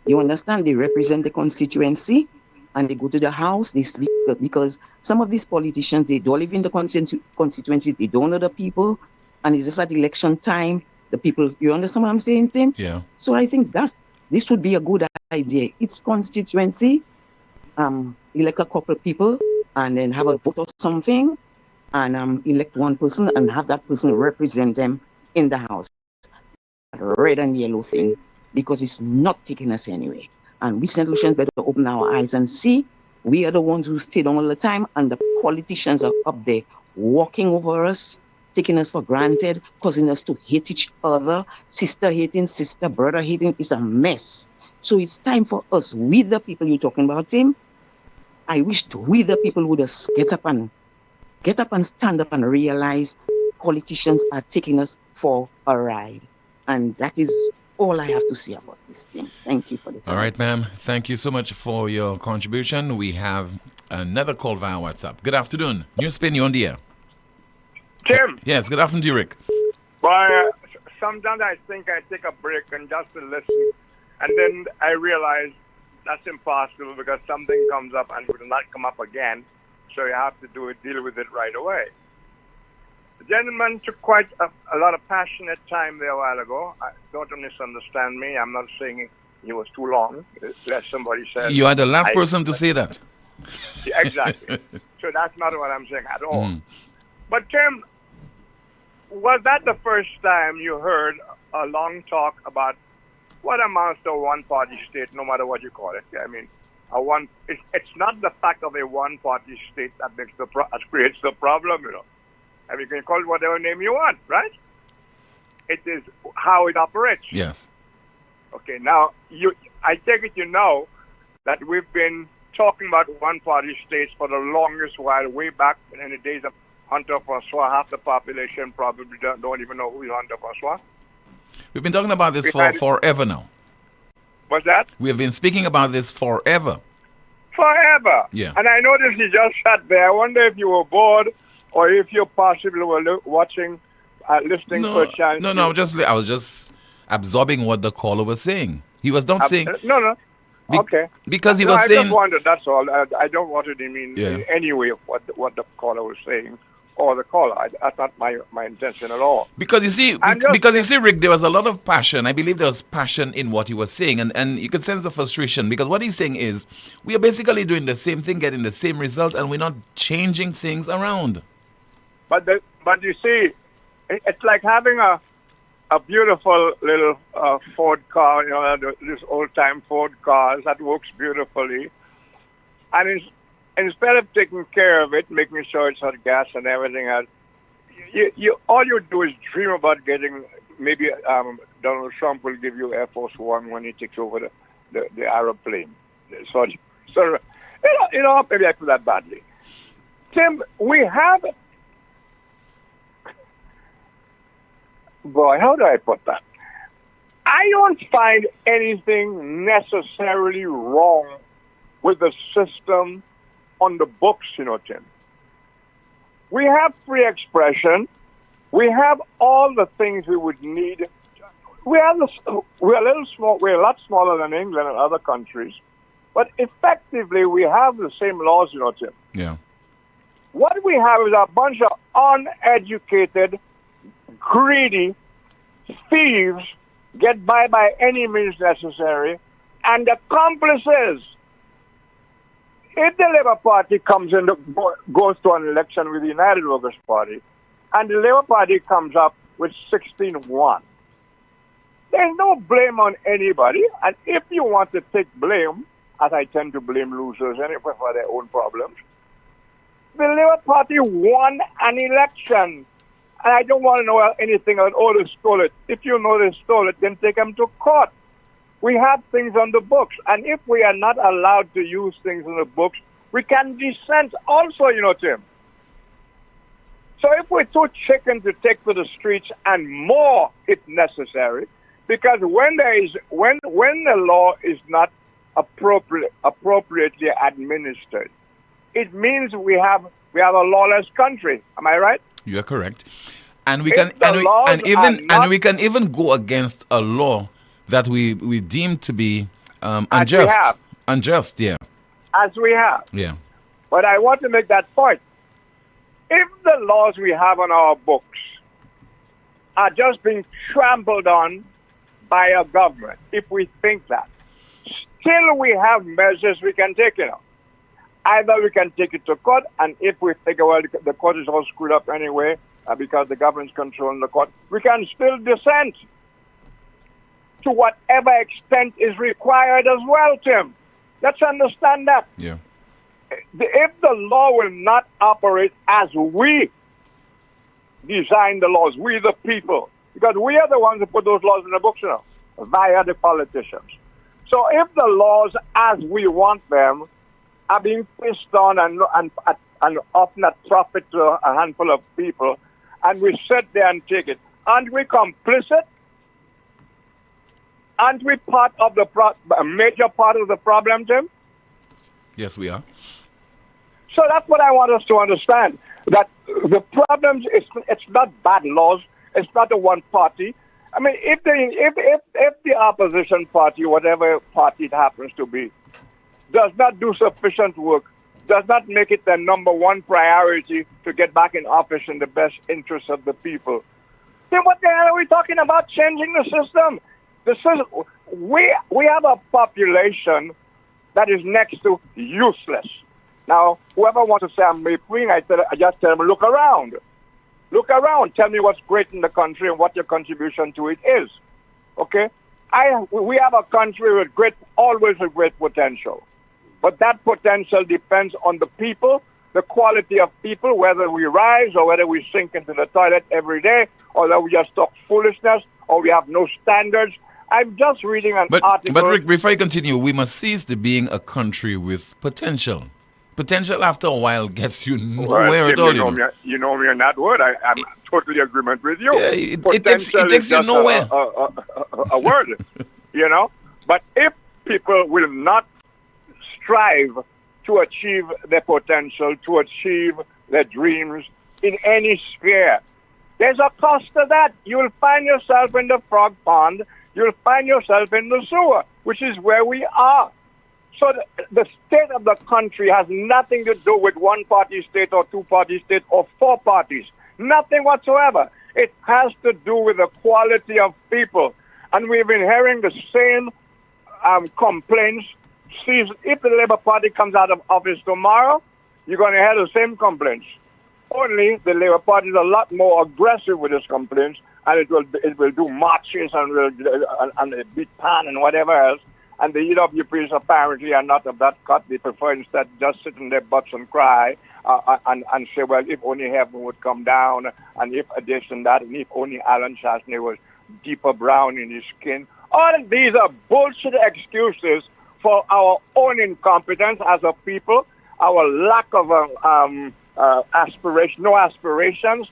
you understand, they represent the constituency, and they go to the house, they speak, because some of these politicians, they don't live in the constituency, they don't know the people, and it's just at election time, the people, you understand what I'm saying, Tim? Yeah. So I think this would be a good idea. Each constituency, elect a couple of people, and then have a vote or something, and elect one person, and have that person represent them in the house. Red and yellow thing, because it's not taking us anywhere. And we St. Lucians better open our eyes and see we are the ones who stay down all the time, and the politicians are up there walking over us, taking us for granted, causing us to hate each other, sister hating sister, brother hating. It's a mess. So it's time for us, we the people you're talking about, Tim. I wish we the people would just get up and stand up and realize politicians are taking us for a ride. And that is all I have to say about this thing. Thank you for the time. All right, ma'am. Thank you so much for your contribution. We have another call via WhatsApp. Good afternoon. NewsSpin, you're on the air. Tim. Yes, good afternoon to you, Rick. Well, sometimes I think I take a break and just to listen, and then I realize that's impossible because something comes up and will not come up again. So you have to deal with it right away. The gentleman took quite a lot of passionate time there a while ago. Don't misunderstand me. I'm not saying he was too long. As somebody said. You are the last person to say that. Yeah, exactly. So that's not what I'm saying at all. But Tim, was that the first time you heard a long talk about what amounts to a one-party state, no matter what you call it? I mean, it's not the fact of a one-party state that creates the problem, you know. I mean, you can call it whatever name you want, right? It is how it operates. Yes. Okay, now, I take it you know that we've been talking about one-party states for the longest while, way back in the days of Hunter Francois. Half the population probably don't even know who is Hunter Francois. We've been talking about this for forever now. What's that? We have been speaking about this forever. Forever. Yeah. And I noticed you just sat there. I wonder if you were bored or if you possibly were watching, listening for a chance. No, I was just absorbing what the caller was saying. He was not saying... No. Okay. Because he was saying... I just wondered, that's all. I don't want to demean in any way what the caller was saying. Or the caller. That's not my intention at all. Because you see, Rick, there was a lot of passion. I believe there was passion in what he was saying, and you could sense the frustration. Because what he's saying is, we are basically doing the same thing, getting the same result, and we're not changing things around. But you see, it's like having a beautiful little Ford car, you know, this old-time Ford cars that works beautifully, and instead of taking care of it, making sure it's hot gas and everything else, all you do is dream about getting, maybe Donald Trump will give you Air Force One when he takes over the aeroplane. So you know, maybe I put that badly. Tim, we have... Boy, how do I put that? I don't find anything necessarily wrong with the system on the books, you know, Tim. We have free expression. We have all the things we would need. We're a little small. We're a lot smaller than England and other countries, but effectively we have the same laws, you know, Tim. Yeah. What we have is a bunch of uneducated, greedy thieves get by any means necessary, and accomplices. If the Labour Party goes to an election with the United Workers' Party, and the Labour Party comes up with 16-1, there's no blame on anybody. And if you want to take blame, as I tend to blame losers anyway for their own problems, the Labour Party won an election. And I don't want to know anything about, they stole it. If you know they stole it, then take them to court. We have things on the books. And if we are not allowed to use things on the books, we can dissent also, you know, Tim. So if we're too chicken to take to the streets and more if necessary, because when the law is not appropriately administered, it means we have a lawless country. Am I right? You are correct. And we can we can even go against a law that we deem to be unjust. Unjust, yeah. As we have. Yeah. But I want to make that point. If the laws we have on our books are just being trampled on by a government, if we think that, still we have measures we can take, you know. Either we can take it to court, and if we think, well, the court is all screwed up anyway, because the government's controlling the court, we can still dissent to whatever extent is required as well, Tim. Let's understand that. Yeah. If the law will not operate as we design the laws, we the people, because we are the ones who put those laws in the books, via the politicians. So if the laws as we want them are being pissed on and often at profit to a handful of people, and we sit there and take it, aren't we complicit? Aren't we part of a major part of the problem, Jim? Yes, we are. So that's what I want us to understand, that the problems, it's not bad laws, it's not a one party. I mean, if the opposition party, whatever party it happens to be, does not do sufficient work, does not make it their number one priority to get back in office in the best interest of the people, then what the hell are we talking about changing the system? We have a population that is next to useless. Now, whoever wants to say I'm making, I just tell them, look around. Look around. Tell me what's great in the country and what your contribution to it is. Okay? We have a country with always a great potential. But that potential depends on the people, the quality of people, whether we rise or whether we sink into the toilet every day, or that we just talk foolishness, or we have no standards. I'm just reading an article. But Rick, before you continue, we must cease to being a country with potential. Potential after a while gets you nowhere at all. You know me on that word. I'm totally in agreement with you. Yeah, it takes you nowhere. A word, But if people will not strive to achieve their potential, to achieve their dreams in any sphere, there's a cost to that. You'll find yourself in the frog pond. You'll find yourself in the sewer, which is where we are. So the state of the country has nothing to do with one-party state or two-party state or four parties. Nothing whatsoever. It has to do with the quality of people. And we've been hearing the same complaints. See, if the Labour Party comes out of office tomorrow, you're going to hear the same complaints. Only the Labour Party is a lot more aggressive with its complaints, and it will do marches and beat pan and whatever else. And the EWPs apparently are not of that cut. They prefer instead just sit in their butts and cry and say, well, if only heaven would come down, and if this and that, and if only Alan Chastney was deeper brown in his skin. All of these are bullshit excuses for our own incompetence as a people, our lack of no aspirations.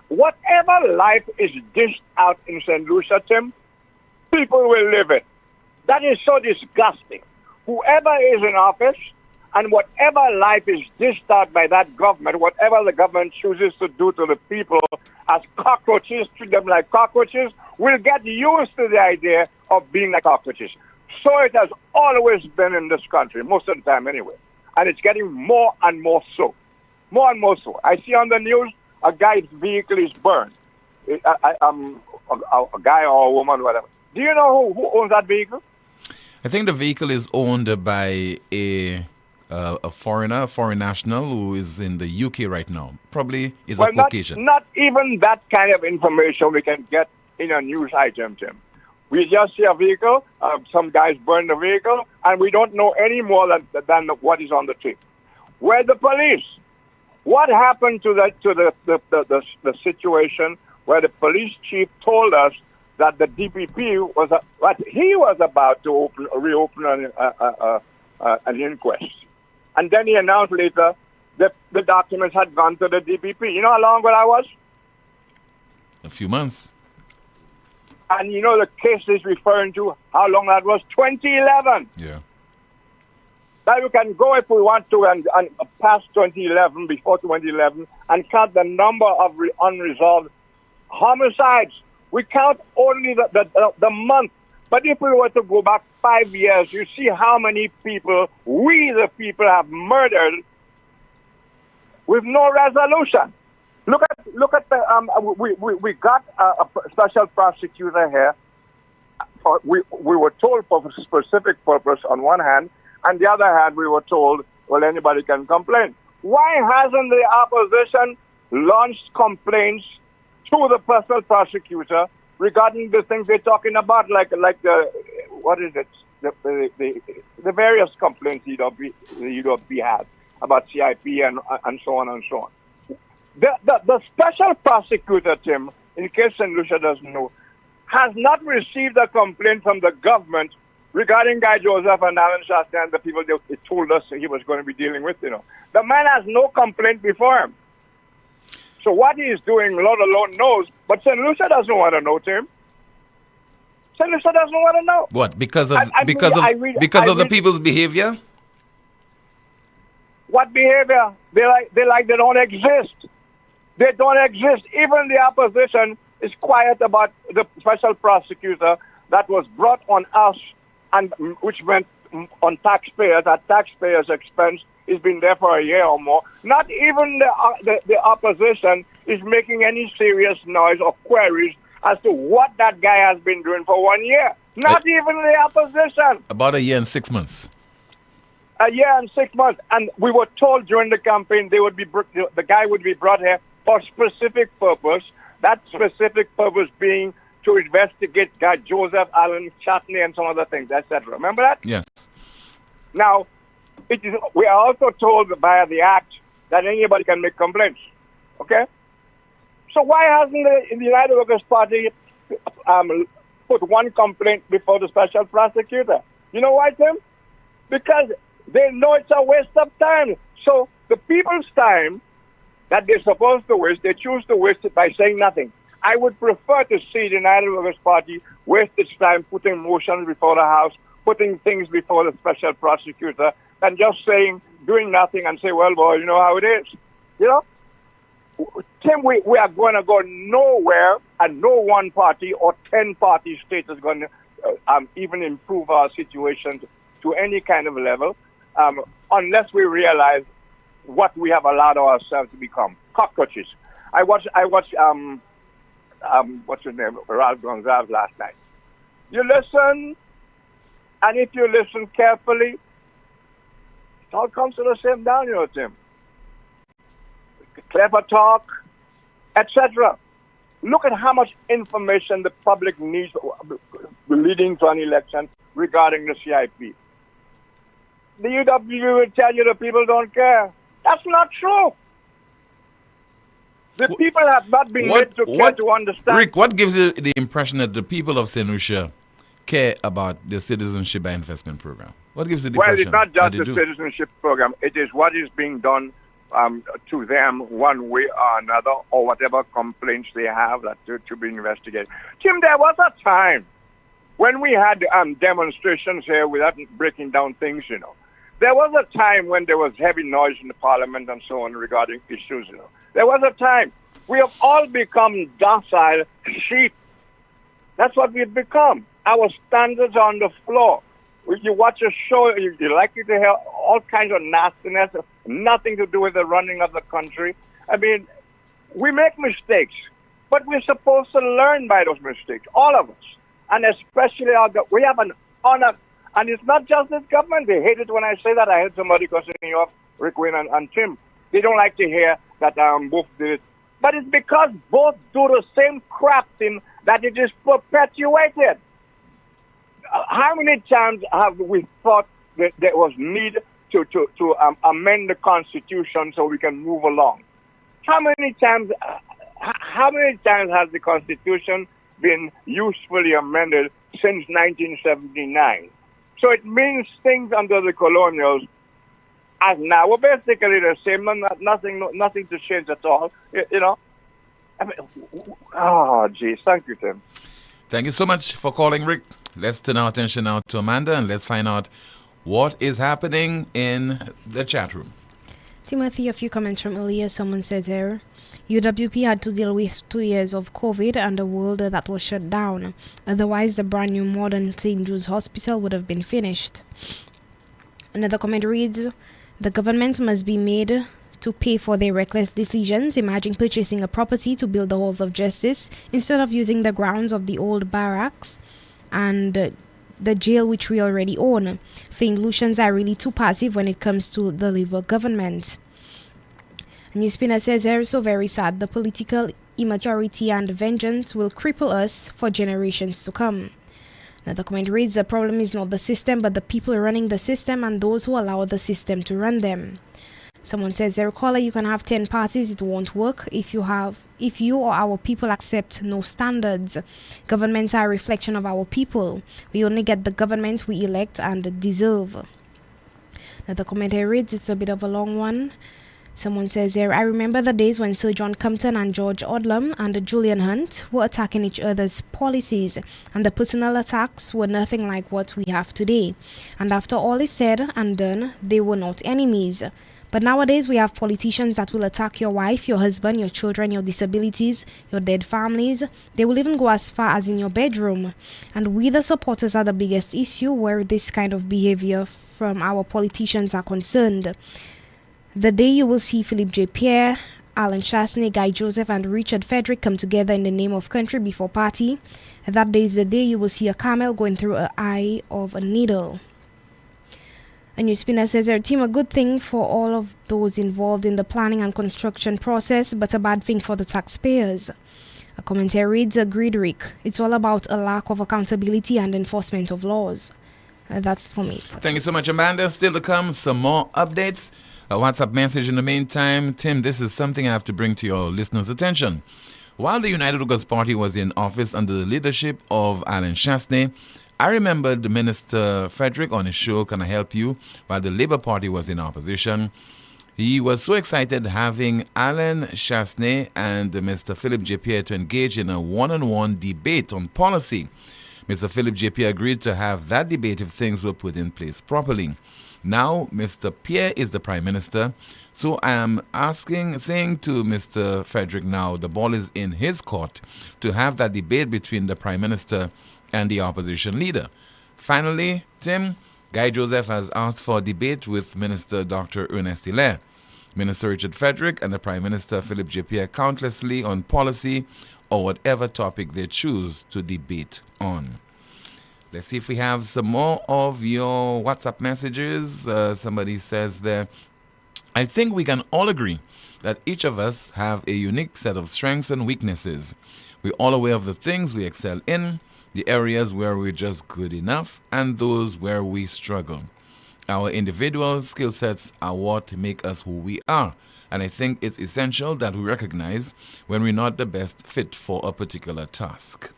Whatever life is dished out in St. Lucia, Tim, people will live it. That is so disgusting. Whoever is in office and whatever life is dished out by that government, whatever the government chooses to do to the people as cockroaches, treat them like cockroaches, will get used to the idea of being like cockroaches. So it has always been in this country, most of the time anyway. And it's getting more and more so. More and more so. I see on the news a guy's vehicle is burned. A guy or a woman, whatever. Do you know who owns that vehicle? I think the vehicle is owned by a foreigner, a foreign national who is in the UK right now. Probably is a Caucasian. Not even that kind of information we can get in a news item, Tim. We just see a vehicle, some guys burn the vehicle, and we don't know any more than what is on the tape. Where the police? What happened to the situation where the police chief told us that the DPP was about to reopen an inquest, and then he announced later that the documents had gone to the DPP. You know how long ago that was? A few months. And you know the case is referring to how long that was? 2011. Yeah. Now we can go if we want to and past 2011, before 2011, and count the number of unresolved homicides. We count only the month. But if we were to go back 5 years, you see how many people we, the people, have murdered with no resolution. Look at the we got a special prosecutor here. We were told for a specific purpose on one hand, and the other hand we were told, well, anybody can complain. Why hasn't the opposition launched complaints to the personal prosecutor regarding the things they're talking about, like the what is it? The various complaints the UWP has about CIP and so on and so on. The special prosecutor, Tim, in case St. Lucia doesn't know, has not received a complaint from the government regarding Guy Joseph and Alan Shasta and the people they told us he was going to be dealing with, The man has no complaint before him. So what he is doing, Lord alone knows, but St. Lucia doesn't want to know, Tim. St. Lucia doesn't want to know. What? Because of the people's behavior? What behavior? They don't exist. They don't exist. Even the opposition is quiet about the special prosecutor that was brought on us, and which went on taxpayers at taxpayers' expense. He's been there for a year or more. Not even the opposition is making any serious noise or queries as to what that guy has been doing for 1 year. Not even the opposition. About a year and 6 months. A year and 6 months. And we were told during the campaign the guy would be brought here for a specific purpose. That specific purpose being to investigate Guy Joseph, Alan Chatney, and some other things, etc. Remember that? Yes. Now, we are also told by the Act that anybody can make complaints. Okay? So why hasn't the United Workers' Party put one complaint before the special prosecutor? You know why, Tim? Because they know it's a waste of time. So the people's time that they're supposed to waste, they choose to waste it by saying nothing. I would prefer to see the United Workers' Party waste its time putting motions before the House, putting things before the special prosecutor, than just doing nothing and say, well, boy, you know how it is. Tim, we are going to go nowhere, and no one party or 10-party state is going to even improve our situation to any kind of level unless we realize what we have allowed ourselves to become. Cockroaches. I watched what's his name, Ralph Gonzalez last night. You listen, and if you listen carefully, it all comes to the same down, Tim. Clever talk, etc. Look at how much information the public needs leading to an election regarding the CIP. The UW will tell you the people don't care. That's not true. The people have not been made to care to understand. Rick, what gives you the impression that the people of St. Lucia care about the citizenship by investment program? What gives you the impression? Well, it's not just the citizenship program. It is what is being done to them one way or another, or whatever complaints they have that to be investigated. Tim, there was a time when we had demonstrations here without breaking down things, There was a time when there was heavy noise in the parliament and so on regarding issues, There was a time. We have all become docile sheep. That's what we've become. Our standards are on the floor. If you watch a show, you're likely to hear all kinds of nastiness, nothing to do with the running of the country. I mean, we make mistakes, but we're supposed to learn by those mistakes, all of us. And especially we have an honor. And it's not just this government. They hate it when I say that. I heard somebody cussing me off, Rick Wayne and Tim. They don't like to hear that both did it. But it's because both do the same crap thing that it is perpetuated. How many times have we thought that there was need to amend the Constitution so we can move along? How many times has the Constitution been usefully amended since 1979? So it means things under the colonials as now were basically the same, nothing to change at all. I mean, geez, thank you, Tim. Thank you so much for calling, Rick. Let's turn our attention now to Amanda and let's find out what is happening in the chat room. Timothy, a few comments from earlier. Someone says here, UWP had to deal with 2 years of COVID and a world that was shut down. Otherwise, the brand new modern St. Jude's Hospital would have been finished. Another comment reads, the government must be made to pay for their reckless decisions. Imagine purchasing a property to build the halls of justice instead of using the grounds of the old barracks and the jail which we already own. St. Lucians are really too passive when it comes to the Labour government. NewsSpin says, "Here is so very sad. The political immaturity and vengeance will cripple us for generations to come." Another comment reads, the problem is not the system, but the people running the system and those who allow the system to run them. Someone says, "There, caller, you can have 10 parties, it won't work if you or our people accept no standards. Governments are a reflection of our people. We only get the government we elect and deserve." Another comment I read, it's a bit of a long one. Someone says here, "I remember the days when Sir John Compton and George Odlum and Julian Hunt were attacking each other's policies, and the personal attacks were nothing like what we have today. And after all is said and done, they were not enemies. But nowadays we have politicians that will attack your wife, your husband, your children, your disabilities, your dead families. They will even go as far as in your bedroom. And we the supporters are the biggest issue where this kind of behavior from our politicians are concerned. The day you will see Philip J. Pierre, Alan Chasney, Guy Joseph, and Richard Frederick come together in the name of country before party, that day is the day you will see a camel going through an eye of a needle." A NewsSpinner says, "Our team, a good thing for all of those involved in the planning and construction process, but a bad thing for the taxpayers." A commentary reads, "Agreed, Rick. It's all about a lack of accountability and enforcement of laws." That's for me. Thank you so much, Amanda. Still to come, some more updates. A WhatsApp message in the meantime. Tim, this is something I have to bring to your listeners' attention. While the United Workers' Party was in office under the leadership of Alan Chasney, I remembered Minister Frederick on his show, Can I Help You?, while the Labour Party was in opposition. He was so excited having Alan Chasney and Mr. Philip J. Pierre to engage in a one-on-one debate on policy. Mr. Philip J. Pierre agreed to have that debate if things were put in place properly. Now, Mr. Pierre is the Prime Minister, so I am saying to Mr. Frederick now, the ball is in his court to have that debate between the Prime Minister and the opposition leader. Finally, Tim, Guy Joseph has asked for a debate with Minister Dr. Ernest Hilaire, Minister Richard Frederick, and the Prime Minister Philip J. Pierre countlessly on policy or whatever topic they choose to debate on. Let's see if we have some more of your WhatsApp messages. Somebody says there, "I think we can all agree that each of us have a unique set of strengths and weaknesses. We're all aware of the things we excel in, the areas where we're just good enough, and those where we struggle. Our individual skill sets are what make us who we are, and I think it's essential that we recognize when we're not the best fit for a particular task.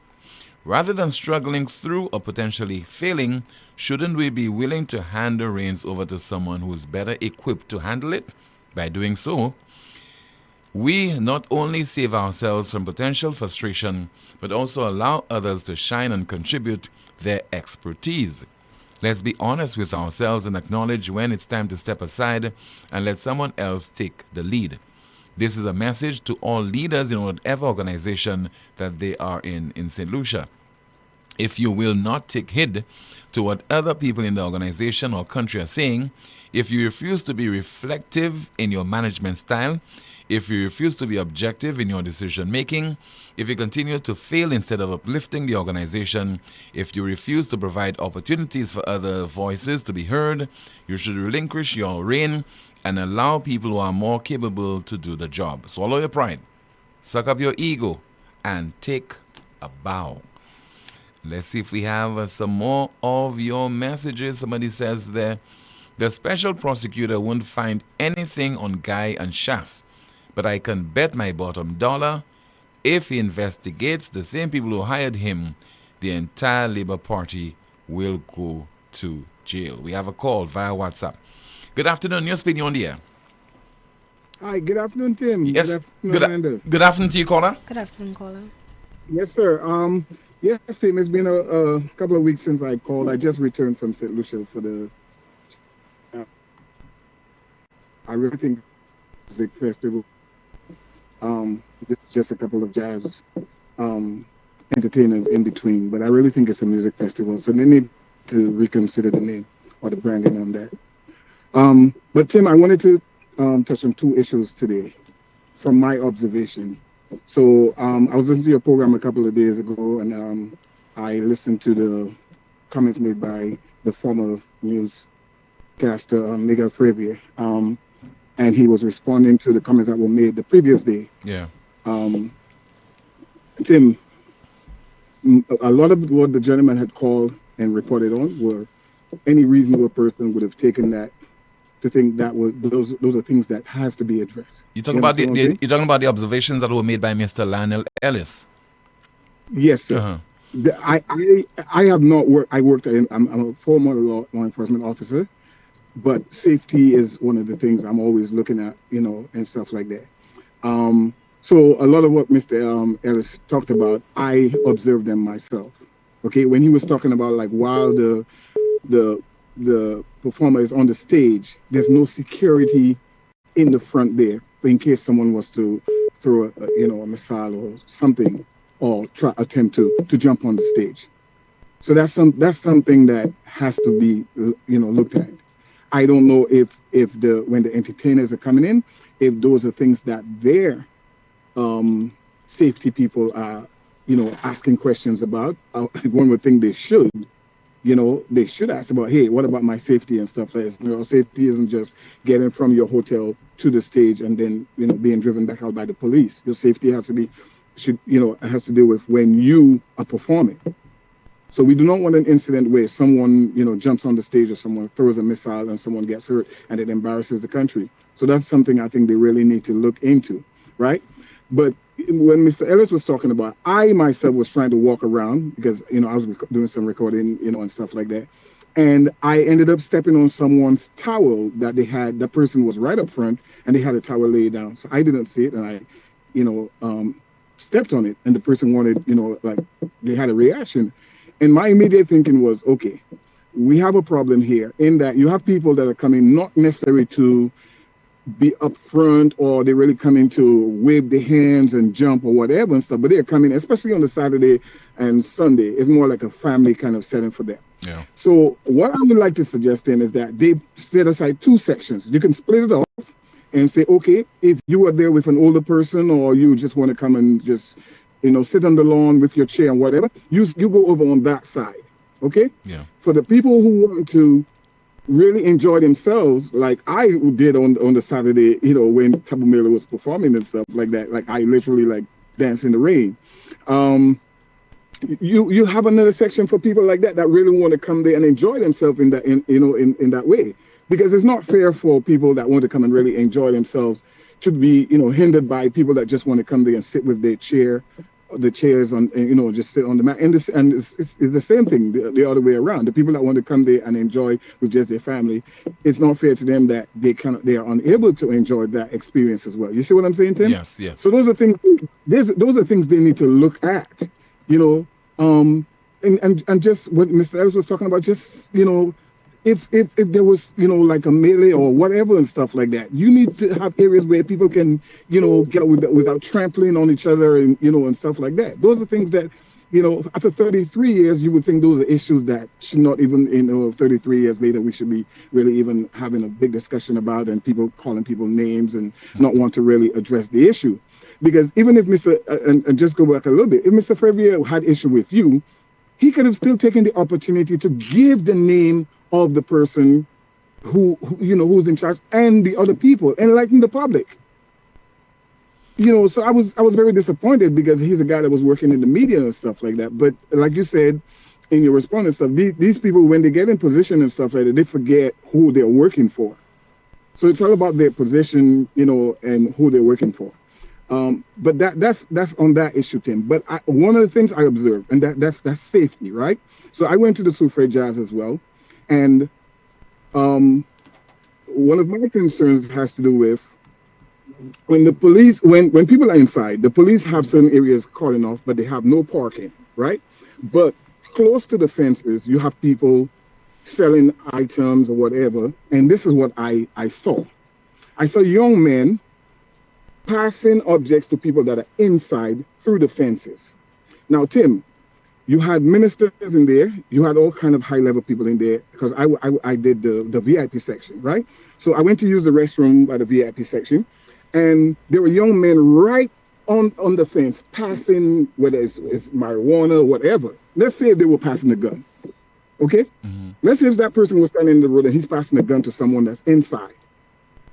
Rather than struggling through or potentially failing, shouldn't we be willing to hand the reins over to someone who's better equipped to handle it? By doing so, we not only save ourselves from potential frustration, but also allow others to shine and contribute their expertise. Let's be honest with ourselves and acknowledge when it's time to step aside and let someone else take the lead. This is a message to all leaders in whatever organization that they are in St. Lucia. If you will not take heed to what other people in the organization or country are saying, if you refuse to be reflective in your management style, if you refuse to be objective in your decision making, if you continue to fail instead of uplifting the organization, if you refuse to provide opportunities for other voices to be heard, you should relinquish your reign and allow people who are more capable to do the job. Swallow your pride, suck up your ego, and take a bow." Let's see if we have some more of your messages. Somebody says there, "The special prosecutor won't find anything on Guy and Shas, but I can bet my bottom dollar if he investigates the same people who hired him, the entire Labour Party will go to jail." We have a call via WhatsApp. Good afternoon, NewsSpin, you're on the air. Hi, good afternoon, Tim. Yes. Good afternoon, Amanda. Good afternoon to you, caller. Good afternoon, caller. Yes, sir. Yes, Tim, it's been a couple of weeks since I called. I just returned from St. Lucia for the I really think music festival. It's just a couple of jazz entertainers in between, but I really think it's a music festival, so they need to reconsider the name or the branding on that. But Tim, I wanted to touch on two issues today from my observation. So I was listening to your program a couple of days ago, and I listened to the comments made by the former newscaster, Miguel Fravier, and he was responding to the comments that were made the previous day. Yeah. Tim, a lot of what the gentleman had called and reported on were any reasonable person would have taken that to think that those are things that has to be addressed. You're talking about you're talking about the observations that were made by Mr. Lionel Ellis. Yes, sir. I have not worked. I'm a former law enforcement officer, but safety is one of the things I'm always looking at, and stuff like that. So a lot of what Mr. Ellis talked about, I observed them myself. Okay, when he was talking about like while the performer is on the stage, there's no security in the front there in case someone was to throw a missile or something, or attempt to jump on the stage. So that's something that has to be looked at. I don't know if when the entertainers are coming in, if those are things that their safety people are asking questions about. One would think they should. They should ask about, hey, what about my safety and stuff like that. Safety isn't just getting from your hotel to the stage and then being driven back out by the police. Your safety has to do with when you are performing. So we do not want an incident where someone jumps on the stage or someone throws a missile and someone gets hurt and it embarrasses the country. So that's something I think they really need to look into, right? But when Mr. Ellis was talking about, I myself was trying to walk around because I was doing some recording and stuff like that, and I ended up stepping on someone's towel that they had. The person was right up front and they had a towel laid down, so I didn't see it, and I stepped on it, and the person wanted like they had a reaction, and my immediate thinking was, okay, we have a problem here in that you have people that are coming not necessarily to be up front, or they really coming to wave their hands and jump or whatever and stuff, but they're coming, especially on the Saturday and Sunday, it's more like a family kind of setting for them. Yeah. So what I would like to suggest then is that they set aside two sections. You can split it off and say, okay, if you are there with an older person, or you just want to come and just sit on the lawn with your chair and whatever, you go over on that side. Okay? Yeah. For the people who want to really enjoy themselves, like I did on the Saturday, when Tabu Miller was performing and stuff like that. Like I literally like dance in the rain. You have another section for people like that really want to come there and enjoy themselves in that way, because it's not fair for people that want to come and really enjoy themselves to be hindered by people that just want to come there and sit with their chair. The chairs on, just sit on the mat, and it's the same thing the other way around. The people that want to come there and enjoy with just their family, it's not fair to them that they are unable to enjoy that experience as well. You see what I'm saying, Tim? Yes. So those are things. Those are things they need to look at. And just what Mr. Ellis was talking about, just if there was like a melee or whatever and stuff like that, you need to have areas where people can get without trampling on each other and stuff like that. Those are things that after 33 years you would think those are issues that should not even 33 years later we should be really even having a big discussion about, and people calling people names and not want to really address the issue. Because even if and just go back a little bit, if Mr. Ferrier had issue with you, he could have still taken the opportunity to give the name of the person who's in charge and the other people, enlighten the public. So I was very disappointed, because he's a guy that was working in the media and stuff like that. But like you said in your response and stuff, these people, when they get in position and stuff like that, they forget who they're working for. So it's all about their position, and who they're working for. But that's on that issue, Tim. But one of the things I observed, and that's safety, right? So I went to the Soufre Jazz as well, and one of my concerns has to do with when the police, when people are inside, the police have certain areas calling off, but they have no parking, right? But close to the fences, you have people selling items or whatever, and this is what I saw. I saw young men passing objects to people that are inside through the fences. Now, Tim, you had ministers in there, you had all kind of high-level people in there, because I did the VIP section, right? So I went to use the restroom by the VIP section, and there were young men right on the fence passing, whether it's marijuana or whatever. Let's say if they were passing a gun, okay? Mm-hmm. Let's say if that person was standing in the road and he's passing a gun to someone that's inside.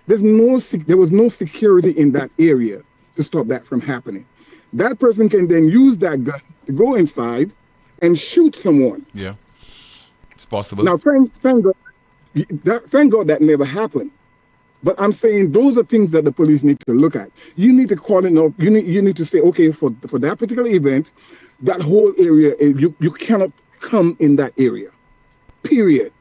There was no security in that area to stop that from happening. That person can then use that gun to go inside and shoot someone. Yeah, it's possible. Now, thank God. Thank God that never happened. But I'm saying those are things that the police need to look at. You need to call it off. You need to say, okay, for that particular event, that whole area, you cannot come in that area. Period.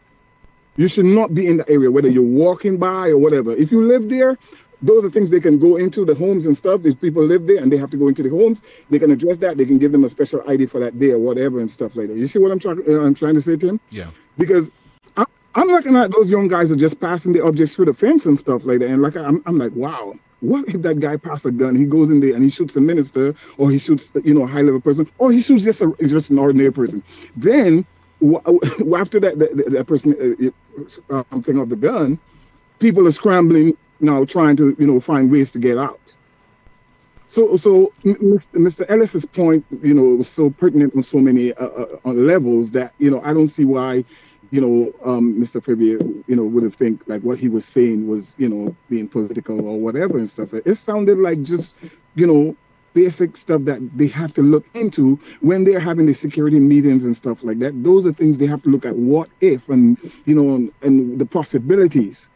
You should not be in the area, whether you're walking by or whatever. If you live there, those are things they can go into the homes and stuff. If people live there and they have to go into the homes, they can address that. They can give them a special ID for that day or whatever and stuff like that. You see what I'm trying to say, Tim? Yeah. Because I'm looking at those young guys are just passing the objects through the fence and stuff like that. And like I'm like, wow, what if that guy passes a gun, he goes in there and he shoots a minister, or he shoots a high level person, or he shoots just an ordinary person. Then after that person thinking of the gun, people are scrambling now, trying to find ways to get out. So Mr. Ellis's point, was so pertinent on so many on levels that I don't see why Mr. Fabier, would have think like what he was saying was being political or whatever and stuff. It sounded like just basic stuff that they have to look into when they're having the security meetings and stuff like that. Those are things they have to look at. What if and and the possibilities.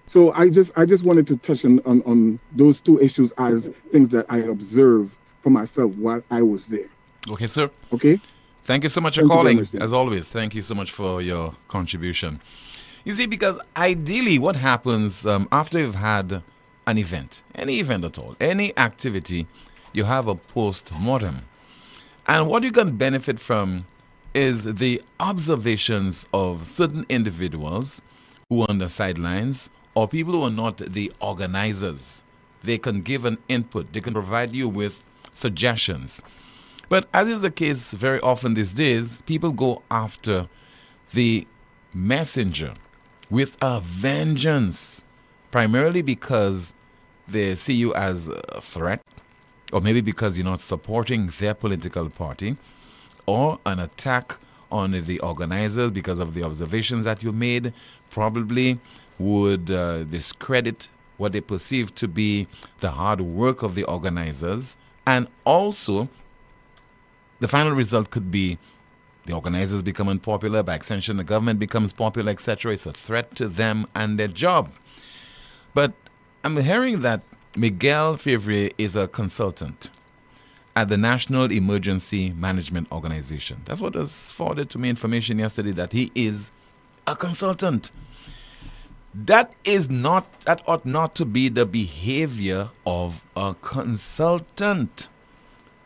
So I just wanted to touch on those two issues as things that I observed for myself while I was there. Okay, sir. Okay. Thank you so much for calling. As always, thank you so much for your contribution. You see, because ideally what happens after you've had an event, any event at all, any activity, you have a post-mortem. And what you can benefit from is the observations of certain individuals who are on the sidelines or people who are not the organizers. They can give an input. They can provide you with suggestions. But as is the case very often these days, people go after the messenger with a vengeance, primarily because they see you as a threat, or maybe because you're not supporting their political party, or an attack on the organizers because of the observations that you made, probably would discredit what they perceive to be the hard work of the organizers, and also the final result could be the organizers become unpopular, by extension the government becomes popular, etc. It's a threat to them and their job. But I'm hearing that Miguel Fevrier is a consultant at the National Emergency Management Organization. That's what was forwarded to me information yesterday, that he is a consultant. That ought not to be the behavior of a consultant.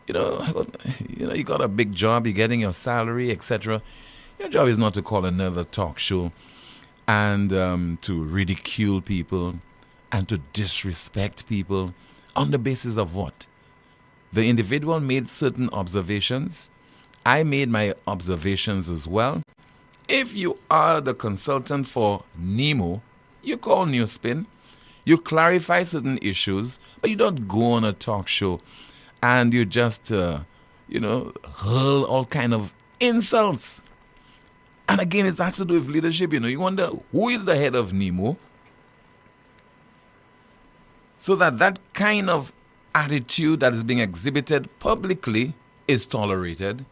You got a big job, you're getting your salary, etc. Your job is not to call another talk show and to ridicule people and to disrespect people on the basis of what? The individual made certain observations. I made my observations as well. If you are the consultant for Nemo, you call NewsSpin, you clarify certain issues, but you don't go on a talk show and you just, hurl all kind of insults. And again, it has to do with leadership. You wonder who is the head of Nemo, so that kind of attitude that is being exhibited publicly is tolerated.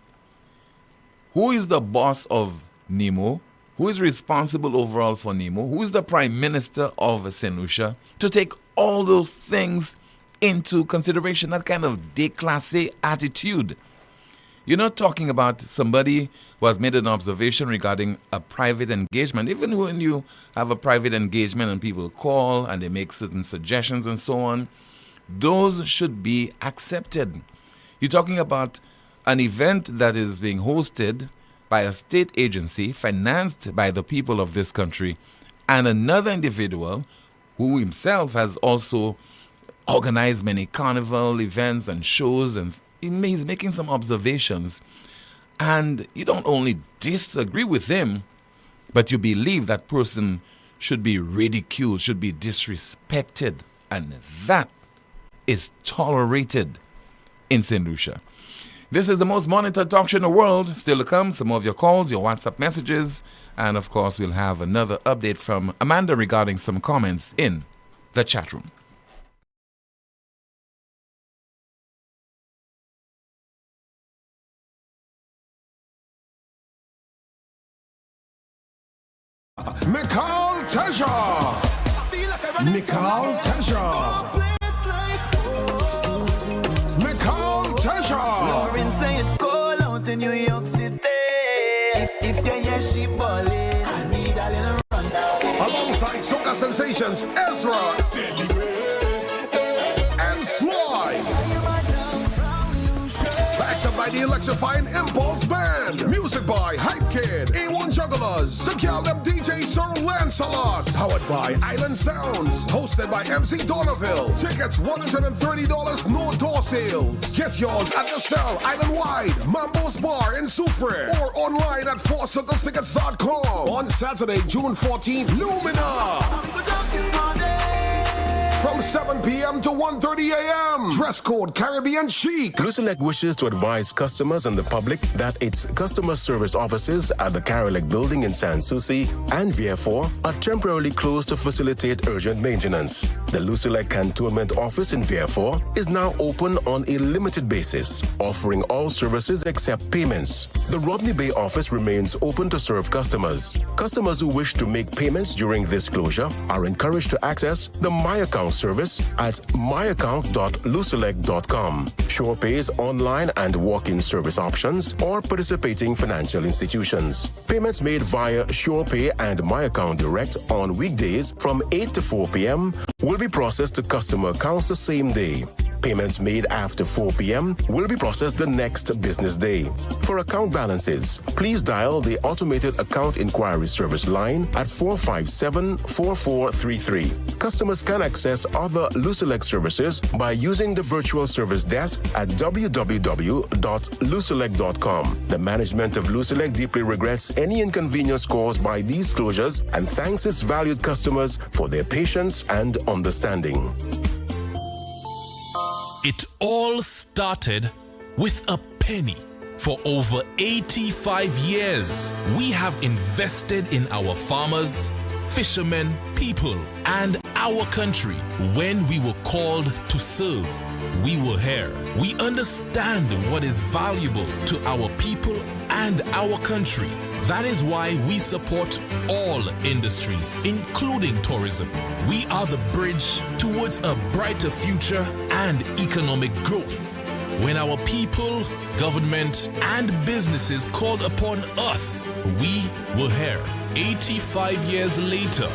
Who is the boss of Nemo? Who is responsible overall for Nemo? Who is the prime minister of St. Lucia? To take all those things into consideration, that kind of déclassé attitude. You're not talking about somebody who has made an observation regarding a private engagement. Even when you have a private engagement and people call and they make certain suggestions and so on, those should be accepted. You're talking about an event that is being hosted by a state agency financed by the people of this country, and another individual who himself has also organized many carnival events and shows, and he's making some observations, and you don't only disagree with him, but you believe that person should be ridiculed, should be disrespected, and that is tolerated in St. Lucia. This is the most monitored talk show in the world. Still to come, some of your calls, your WhatsApp messages, and of course we'll have another update from Amanda regarding some comments in the chat room. Mikal Tesha. Mikal Tesha. Mikal Tesha. Lauren saying call out in New York City. If you hear she ballin', I need a little rundown. Alongside soca sensations Ezra and Sly. Backed up by the electrifying Impulse Band. Music by Hype Kid, A1 Jugglers, the Callum DJ Sir Lancelot. Powered by Island Sounds. Hosted by MC Donoville. Tickets $130, no door sales. Get yours at the Cell Island Wide, Mambo's Bar in Soufriere, or online at 4circlestickets.com. On Saturday, June 14th, Lumina. From 7 p.m. to 1:30 a.m. Dress code Caribbean chic. Lucelec wishes to advise customers and the public that its customer service offices at the Carolec building in Sans Souci and Vieux-Fort are temporarily closed to facilitate urgent maintenance. The Lucelec Cantonment office in Vieux-Fort is now open on a limited basis, offering all services except payments. The Rodney Bay office remains open to serve customers. Customers who wish to make payments during this closure are encouraged to access the My Account service at myaccount.lucelec.com. Sure Pays online and walk-in service options or participating financial institutions. Payments made via Sure Pay and My Account Direct on weekdays from 8 to 4 p.m. will be processed to customer accounts the same day. Payments made after 4 p.m. will be processed the next business day. For account balances, please dial the automated account inquiry service line at 457-4433. Customers can access other Lucelec services by using the virtual service desk at www.lucelec.com. The management of Lucelec deeply regrets any inconvenience caused by these closures and thanks its valued customers for their patience and understanding. It all started with a penny. For over 85 years, we have invested in our farmers, fishermen, people, and our country. When we were called to serve, we were here. We understand what is valuable to our people and our country. That is why we support all industries, including tourism. We are the bridge towards a brighter future and economic growth. When our people, government, and businesses called upon us, we were here. 85 years later,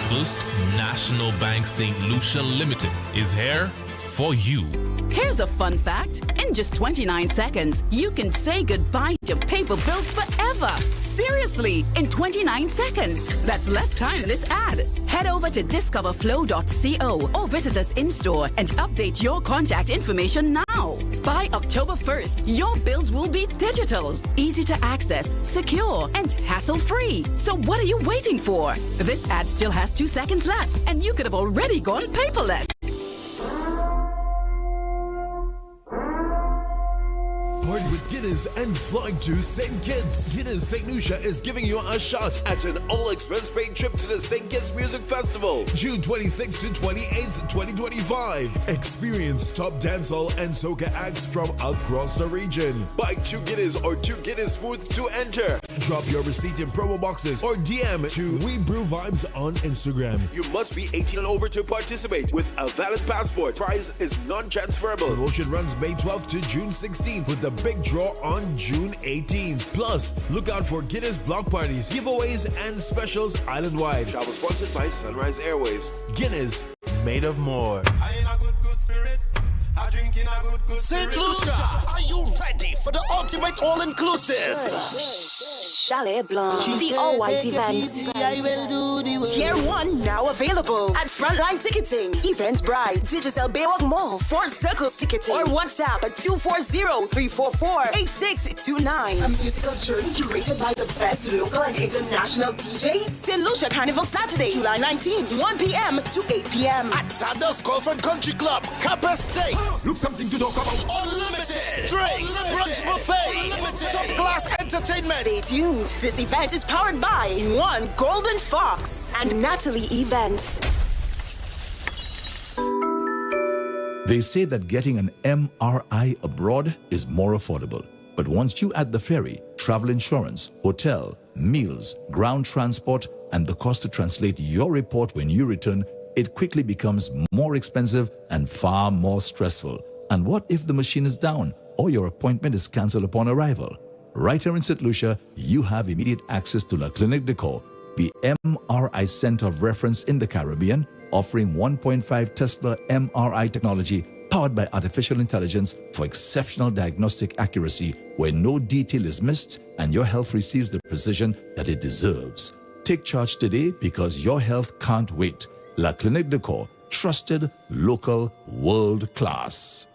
First National Bank St. Lucia Limited is here for you. Here's a fun fact. In just 29 seconds, you can say goodbye to paper bills forever. Seriously, in 29 seconds. That's less time than this ad. Head over to discoverflow.co or visit us in-store and update your contact information now. By October 1st, your bills will be digital, easy to access, secure, and hassle-free. So what are you waiting for? This ad still has 2 seconds left, and you could have already gone paperless. Party with Guinness and fly to St. Kitts. Guinness St. Lucia is giving you a shot at an all-expense-paid trip to the St. Kitts Music Festival, June 26th to 28th, 2025. Experience top dancehall and soca acts from across the region. Buy 2 Guinness or 2 Guinness Smooth to enter. Drop your receipt in promo boxes or DM to We Brew Vibes on Instagram. You must be 18 and over to participate with a valid passport. Prize is non-transferable. Promotion runs May 12th to June 16th with the big draw on June 18th. Plus, look out for Guinness block parties, giveaways, and specials island-wide. Travel sponsored by Sunrise Airways. Guinness, made of more. St. Lucia, are you ready for the ultimate all-inclusive? Chalet Blanc, the all-white event. Tier 1 now available at Frontline Ticketing, Eventbrite, Digicel Baywalk Mall, 4 Circles Ticketing, or WhatsApp at 240-344-8629. A musical journey curated by the best local and international DJs. St. Lucia Carnival Saturday, July 19th, 1 p.m. to 8 p.m. at Sanders Golf and Country Club, Kappa State. Look something to talk about. Unlimited drinks, brunch buffet, top-class entertainment. Stay tuned. This event is powered by One Golden Fox and Natalie Events. They say that getting an MRI abroad is more affordable. But once you add the ferry, travel insurance, hotel, meals, ground transport, and the cost to translate your report when you return, it quickly becomes more expensive and far more stressful. And what if the machine is down or your appointment is cancelled upon arrival? Right here in St. Lucia, you have immediate access to La Clinique de Corps, the MRI Center of Reference in the Caribbean, offering 1.5 Tesla MRI technology powered by artificial intelligence for exceptional diagnostic accuracy where no detail is missed and your health receives the precision that it deserves. Take charge today because your health can't wait. La Clinique de Corps, trusted, local, world class.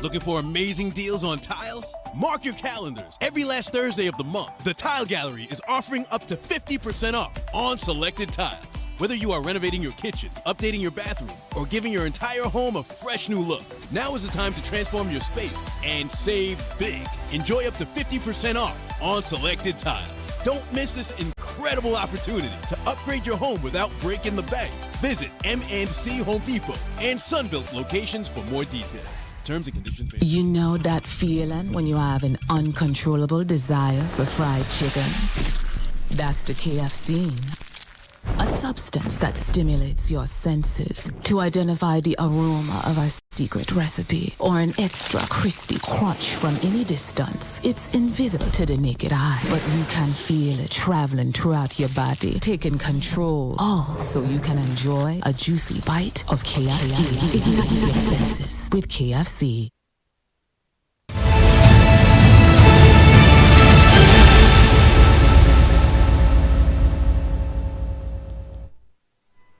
Looking for amazing deals on tiles? Mark your calendars. Every last Thursday of the month, the Tile Gallery is offering up to 50% off on selected tiles. Whether you are renovating your kitchen, updating your bathroom, or giving your entire home a fresh new look, now is the time to transform your space and save big. Enjoy up to 50% off on selected tiles. Don't miss this incredible opportunity to upgrade your home without breaking the bank. Visit M&C Home Depot and Sunbelt locations for more details. Terms and conditions. You know that feeling when you have an uncontrollable desire for fried chicken? That's the KFC. A substance that stimulates your senses to identify the aroma of a secret recipe or an extra crispy crunch from any distance. It's invisible to the naked eye, but you can feel it traveling throughout your body, taking control, all so you can enjoy a juicy bite of KFC. Ignite your senses with KFC.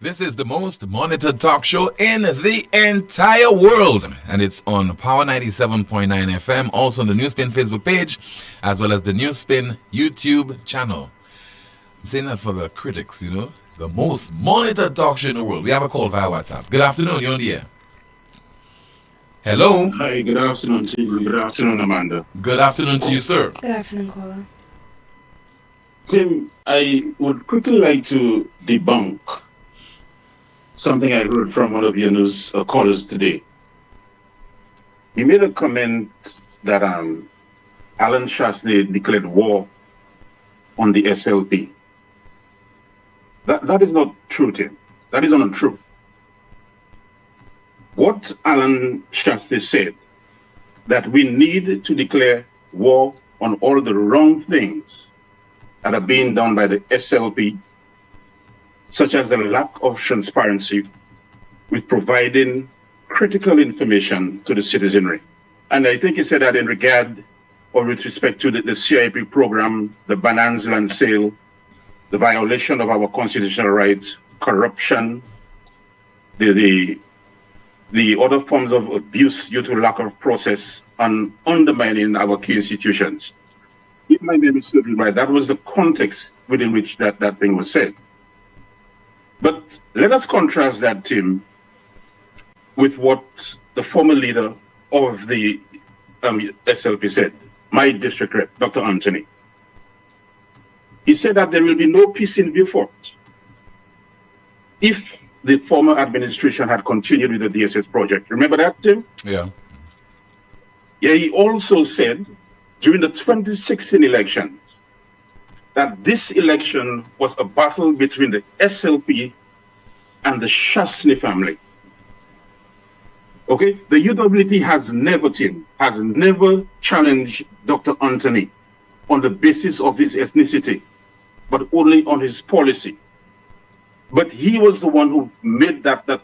This is the most monitored talk show in the entire world, and it's on Power 97.9 FM, also on the NewsSpin Facebook page, as well as the NewsSpin YouTube channel. I'm saying that for the critics, you know, the most monitored talk show in the world. We have a call via WhatsApp. Good afternoon, you're on the air. Hello. Hi, good afternoon to you. Good afternoon, Amanda. Good afternoon to you, sir. Good afternoon, caller. Tim, I would quickly like to debunk something I heard from one of your news callers today. He made a comment that Alan Chasney declared war on the SLP. That is not true, Tim. That is untruth. What Alan Chasney said, that we need to declare war on all the wrong things that are being done by the SLP, such as the lack of transparency with providing critical information to the citizenry. And I think he said that in regard or with respect to the CIP program, the Bonanza land sale, the violation of our constitutional rights, corruption, the other forms of abuse due to lack of process and undermining our key institutions. If my memory serves me right, that was the context within which that thing was said. But let us contrast that, Tim, with what the former leader of the SLP said, my district rep, Dr. Anthony. He said that there will be no peace in Beaufort if the former administration had continued with the DSS project. Remember that, Tim? Yeah. Yeah, he also said during the 2016 elections that this election was a battle between the SLP and the Chasney family. Okay, the UWT has never challenged Dr. Anthony on the basis of his ethnicity, but only on his policy. But he was the one who made that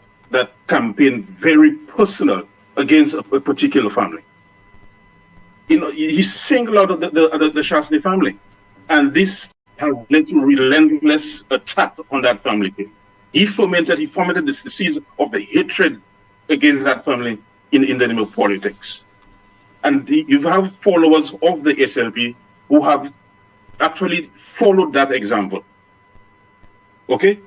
campaign very personal against a particular family. You know, he singled out the Chasney family. And this has led to relentless attack on that family. He fomented the seeds of the hatred against that family in the name of politics. And you have followers of the SLP who have actually followed that example. Okay?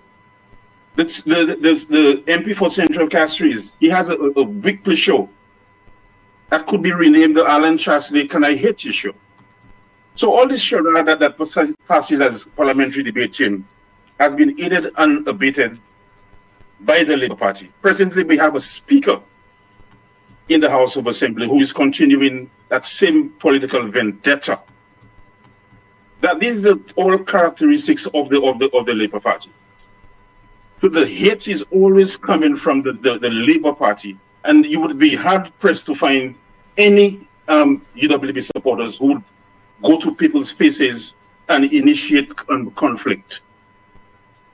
There's the MP for Central Castries. He has a weekly show that could be renamed the Alan Chasney Can I Hate You show. So all this show that passes as parliamentary debate, Tim, has been aided and abetted by the Labour Party. Presently, we have a speaker in the House of Assembly who is continuing that same political vendetta that these are all characteristics of the Labour Party. So the hate is always coming from the Labour Party, and you would be hard pressed to find any UWP supporters who would go to people's faces and initiate conflict.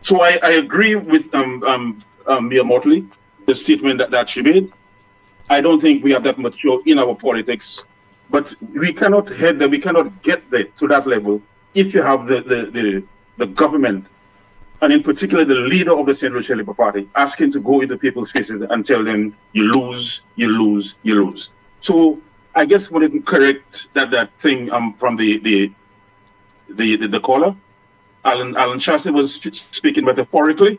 So I agree with Mia Motley, the statement that she made. I don't think we are that mature in our politics, but we cannot head there, we cannot get there to that level if you have the government, and in particular the leader of the St. Lucia Labour Party, asking to go into people's faces and tell them, you lose, you lose, you lose. So I guess we need to correct that thing from the caller. Alan Shasta was speaking metaphorically,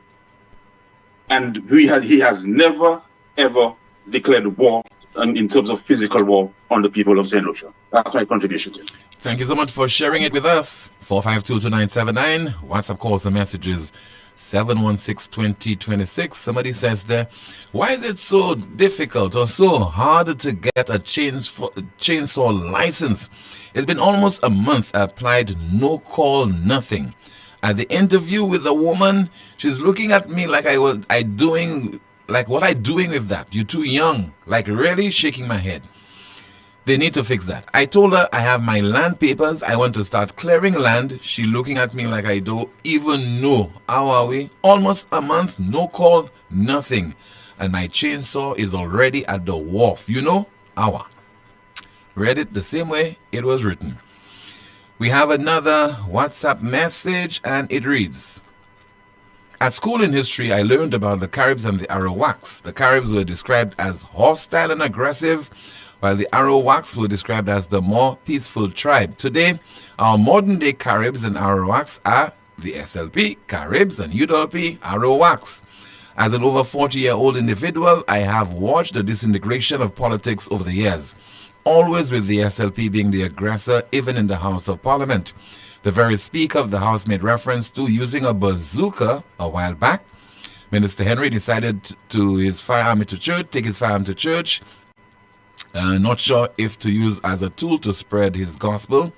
and he has never, ever declared war in terms of physical war on the people of St. Lucia. That's my contribution to it. Thank you so much for sharing it with us. 4522979. WhatsApp calls and messages 716-2026. Somebody says there, why is it so difficult or so hard to get a chainsaw license? It's been almost a month. I applied, no call, nothing. At the interview with the woman, she's looking at me like what I doing with that? You're too young. Like really shaking my head. They need to fix that. I told her I have my land papers. I want to start clearing land. She looking at me like I don't even know. How are we? Almost a month, no call, nothing. And my chainsaw is already at the wharf. You know? Hour. Read it the same way it was written. We have another WhatsApp message and it reads, at school in history, I learned about the Caribs and the Arawaks. The Caribs were described as hostile and aggressive, while the Arawaks were described as the more peaceful tribe. Today, our modern-day Caribs and Arawaks are the SLP, Caribs, and UWP, Arawaks. As an over 40-year-old individual, I have watched the disintegration of politics over the years, always with the SLP being the aggressor, even in the House of Parliament. The very Speaker of the House made reference to using a bazooka a while back. Minister Henry decided to take his firearm to church. Not sure if to use as a tool to spread his gospel.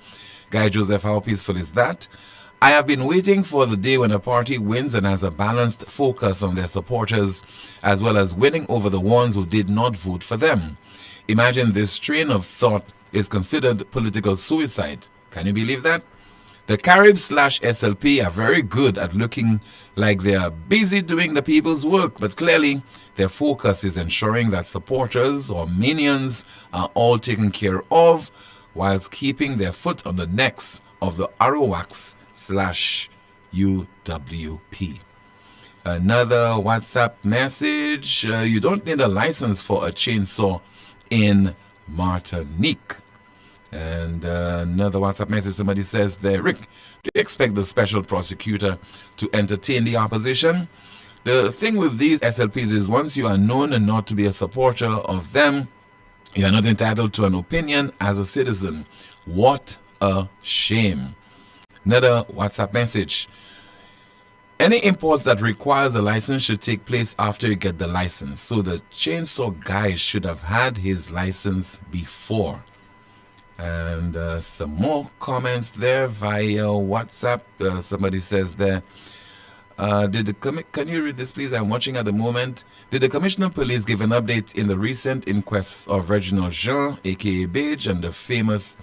Guy Joseph, how peaceful is that? I have been waiting for the day when a party wins and has a balanced focus on their supporters, as well as winning over the ones who did not vote for them. Imagine this train of thought is considered political suicide. Can you believe that? The Caribs/SLP are very good at looking like they are busy doing the people's work, but clearly their focus is ensuring that supporters or minions are all taken care of, whilst keeping their foot on the necks of the Arawaks/UWP. Another WhatsApp message, you don't need a license for a chainsaw in Martinique. And another WhatsApp message, somebody says there, Rick, do you expect the special prosecutor to entertain the opposition? The thing with these SLPs is once you are known and not to be a supporter of them, you are not entitled to an opinion as a citizen. What a shame. Another WhatsApp message. Any imports that requires a license should take place after you get the license. So the chainsaw guy should have had his license before. And some more comments there via WhatsApp. Somebody says there, can you read this please? I'm watching at the moment. Did the Commissioner of Police give an update in the recent inquests of Reginald Jean, aka Beige, and the famous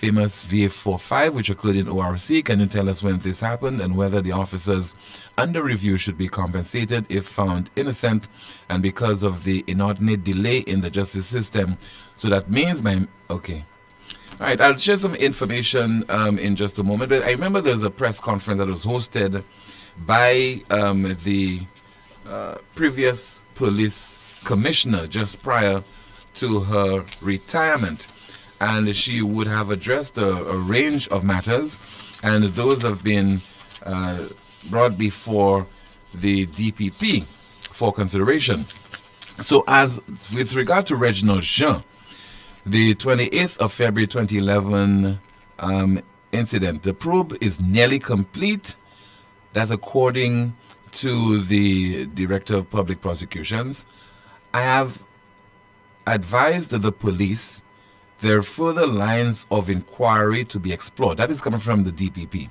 VA45 which occurred in ORC? Can you tell us when this happened and whether the officers under review should be compensated if found innocent and because of the inordinate delay in the justice system? So that means okay. All right, I'll share some information in just a moment. But I remember there was a press conference that was hosted by the previous police commissioner just prior to her retirement. And she would have addressed a range of matters, and those have been brought before the DPP for consideration. So as with regard to Reginald Jean, the 28th of February 2011 incident, the probe is nearly complete. That's according to the Director of Public Prosecutions. I have advised the police there are further lines of inquiry to be explored. That is coming from the DPP.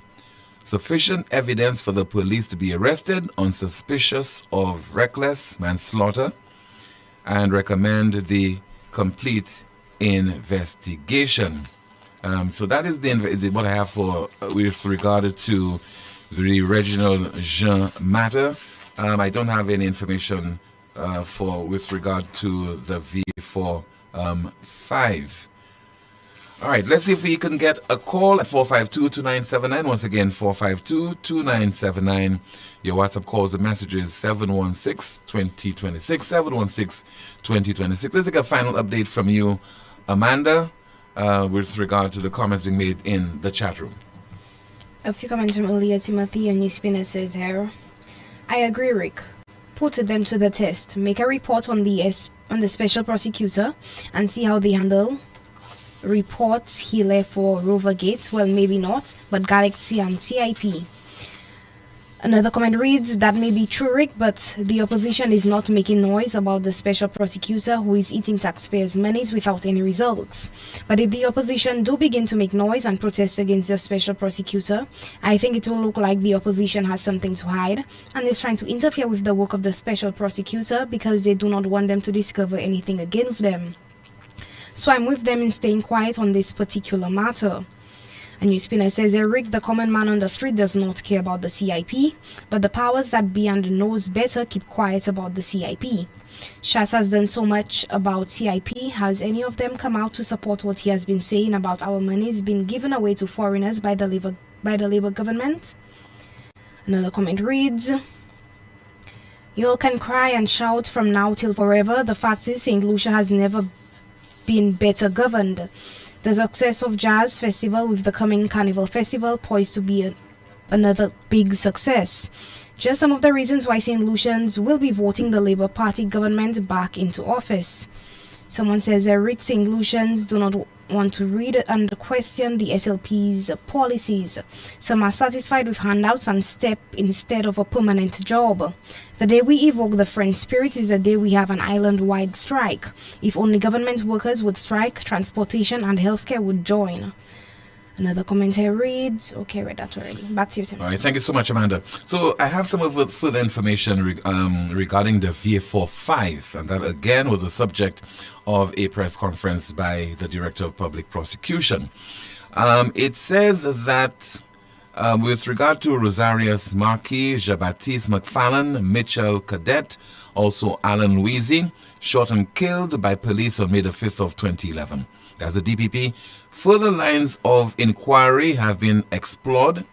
Sufficient evidence for the police to be arrested on suspicious of reckless manslaughter and recommend the complete investigation. So that is what I have for with regard to the Reginald Jean matter. I don't have any information with regard to the V45. All right, let's see if we can get a call at 452-2979. Once again, 452-2979. Your WhatsApp calls and messages 716-2026, 716-2026. Let's take a final update from you, Amanda, with regard to the comments being made in the chat room. A few comments from Elia Timothy and NewsSpin says here, I agree, Rick. Put them to the test. Make a report on the special prosecutor and see how they handle reports he left for Rovergate. Well, maybe not, but Galaxy and CIP. Another comment reads, that may be true, Rick, but the opposition is not making noise about the special prosecutor who is eating taxpayers' monies without any results. But if the opposition do begin to make noise and protest against the special prosecutor, I think it will look like the opposition has something to hide and is trying to interfere with the work of the special prosecutor because they do not want them to discover anything against them. So I'm with them in staying quiet on this particular matter. And NewsSpinner says, Eric, the common man on the street does not care about the CIP, but the powers that be and knows better keep quiet about the CIP. Shas has done so much about CIP. Has any of them come out to support what he has been saying about our monies being given away to foreigners by the Labour government? Another comment reads, you all can cry and shout from now till forever. The fact is, St. Lucia has never been better governed. The success of Jazz Festival with the coming Carnival Festival poised to be another big success. Just some of the reasons why St. Lucians will be voting the Labour Party government back into office. Someone says Rick, St. Lucians do not want to read and question the SLP's policies. Some are satisfied with handouts and step instead of a permanent job. The day we evoke the French spirit is the day we have an island-wide strike. If only government workers would strike, transportation and healthcare would join. Another commentator reads, okay, read that already. Back to you, Tim. All right, thank you so much, Amanda. So I have some of the further information regarding the VA45, and that again was a subject of a press conference by the Director of Public Prosecution. It says that with regard to Rosarius Marquis, Jean-Baptiste McFarlane, Mitchell Cadet, also Alan Louisi, shot and killed by police on May the 5th of 2011. As a DPP, further lines of inquiry have been explored,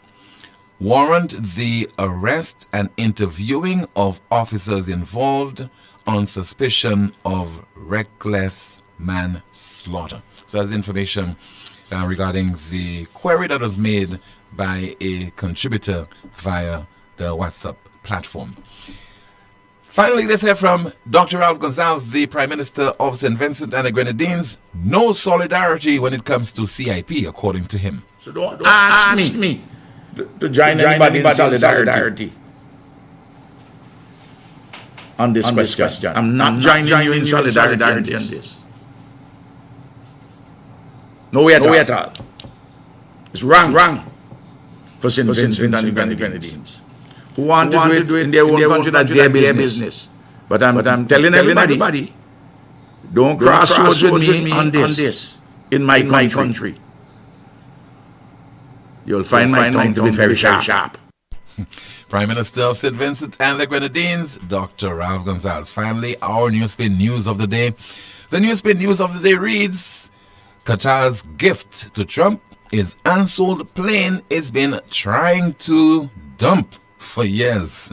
warrant the arrest and interviewing of officers involved on suspicion of reckless manslaughter. So that's information regarding the query that was made by a contributor via the WhatsApp platform. Finally, let's hear from Dr. Ralph Gonsalves, the Prime Minister of St. Vincent and the Grenadines. No solidarity when it comes to CIP, according to him. So don't ask me to join anybody in solidarity on this question. I'm not joining you in solidarity on this. No way at all. It's wrong for St. Vincent and the Grenadines. Who want to do it in their own country, that's their business. But I'm telling everybody, don't cross roads with me on this in my country. You'll find my tongue to be very sharp. Prime Minister of St. Vincent and the Grenadines, Dr. Ralph Gonsalves. Finally, our NewsSpin News of the Day. The NewsSpin News of the Day reads, Qatar's gift to Trump is unsold plane it's been trying to dump for years.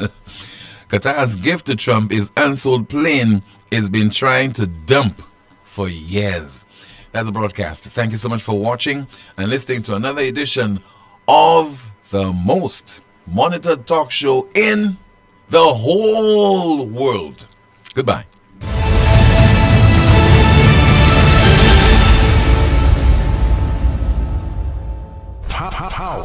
Qatar's gift to Trump is unsold plane it's been trying to dump for years. That's a broadcast. Thank you so much for watching and listening to another edition of the most monitored talk show in the whole world. Goodbye. Power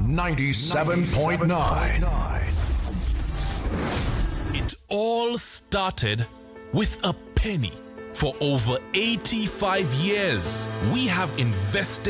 97.9. It all started with a penny For over 85 years, we have invested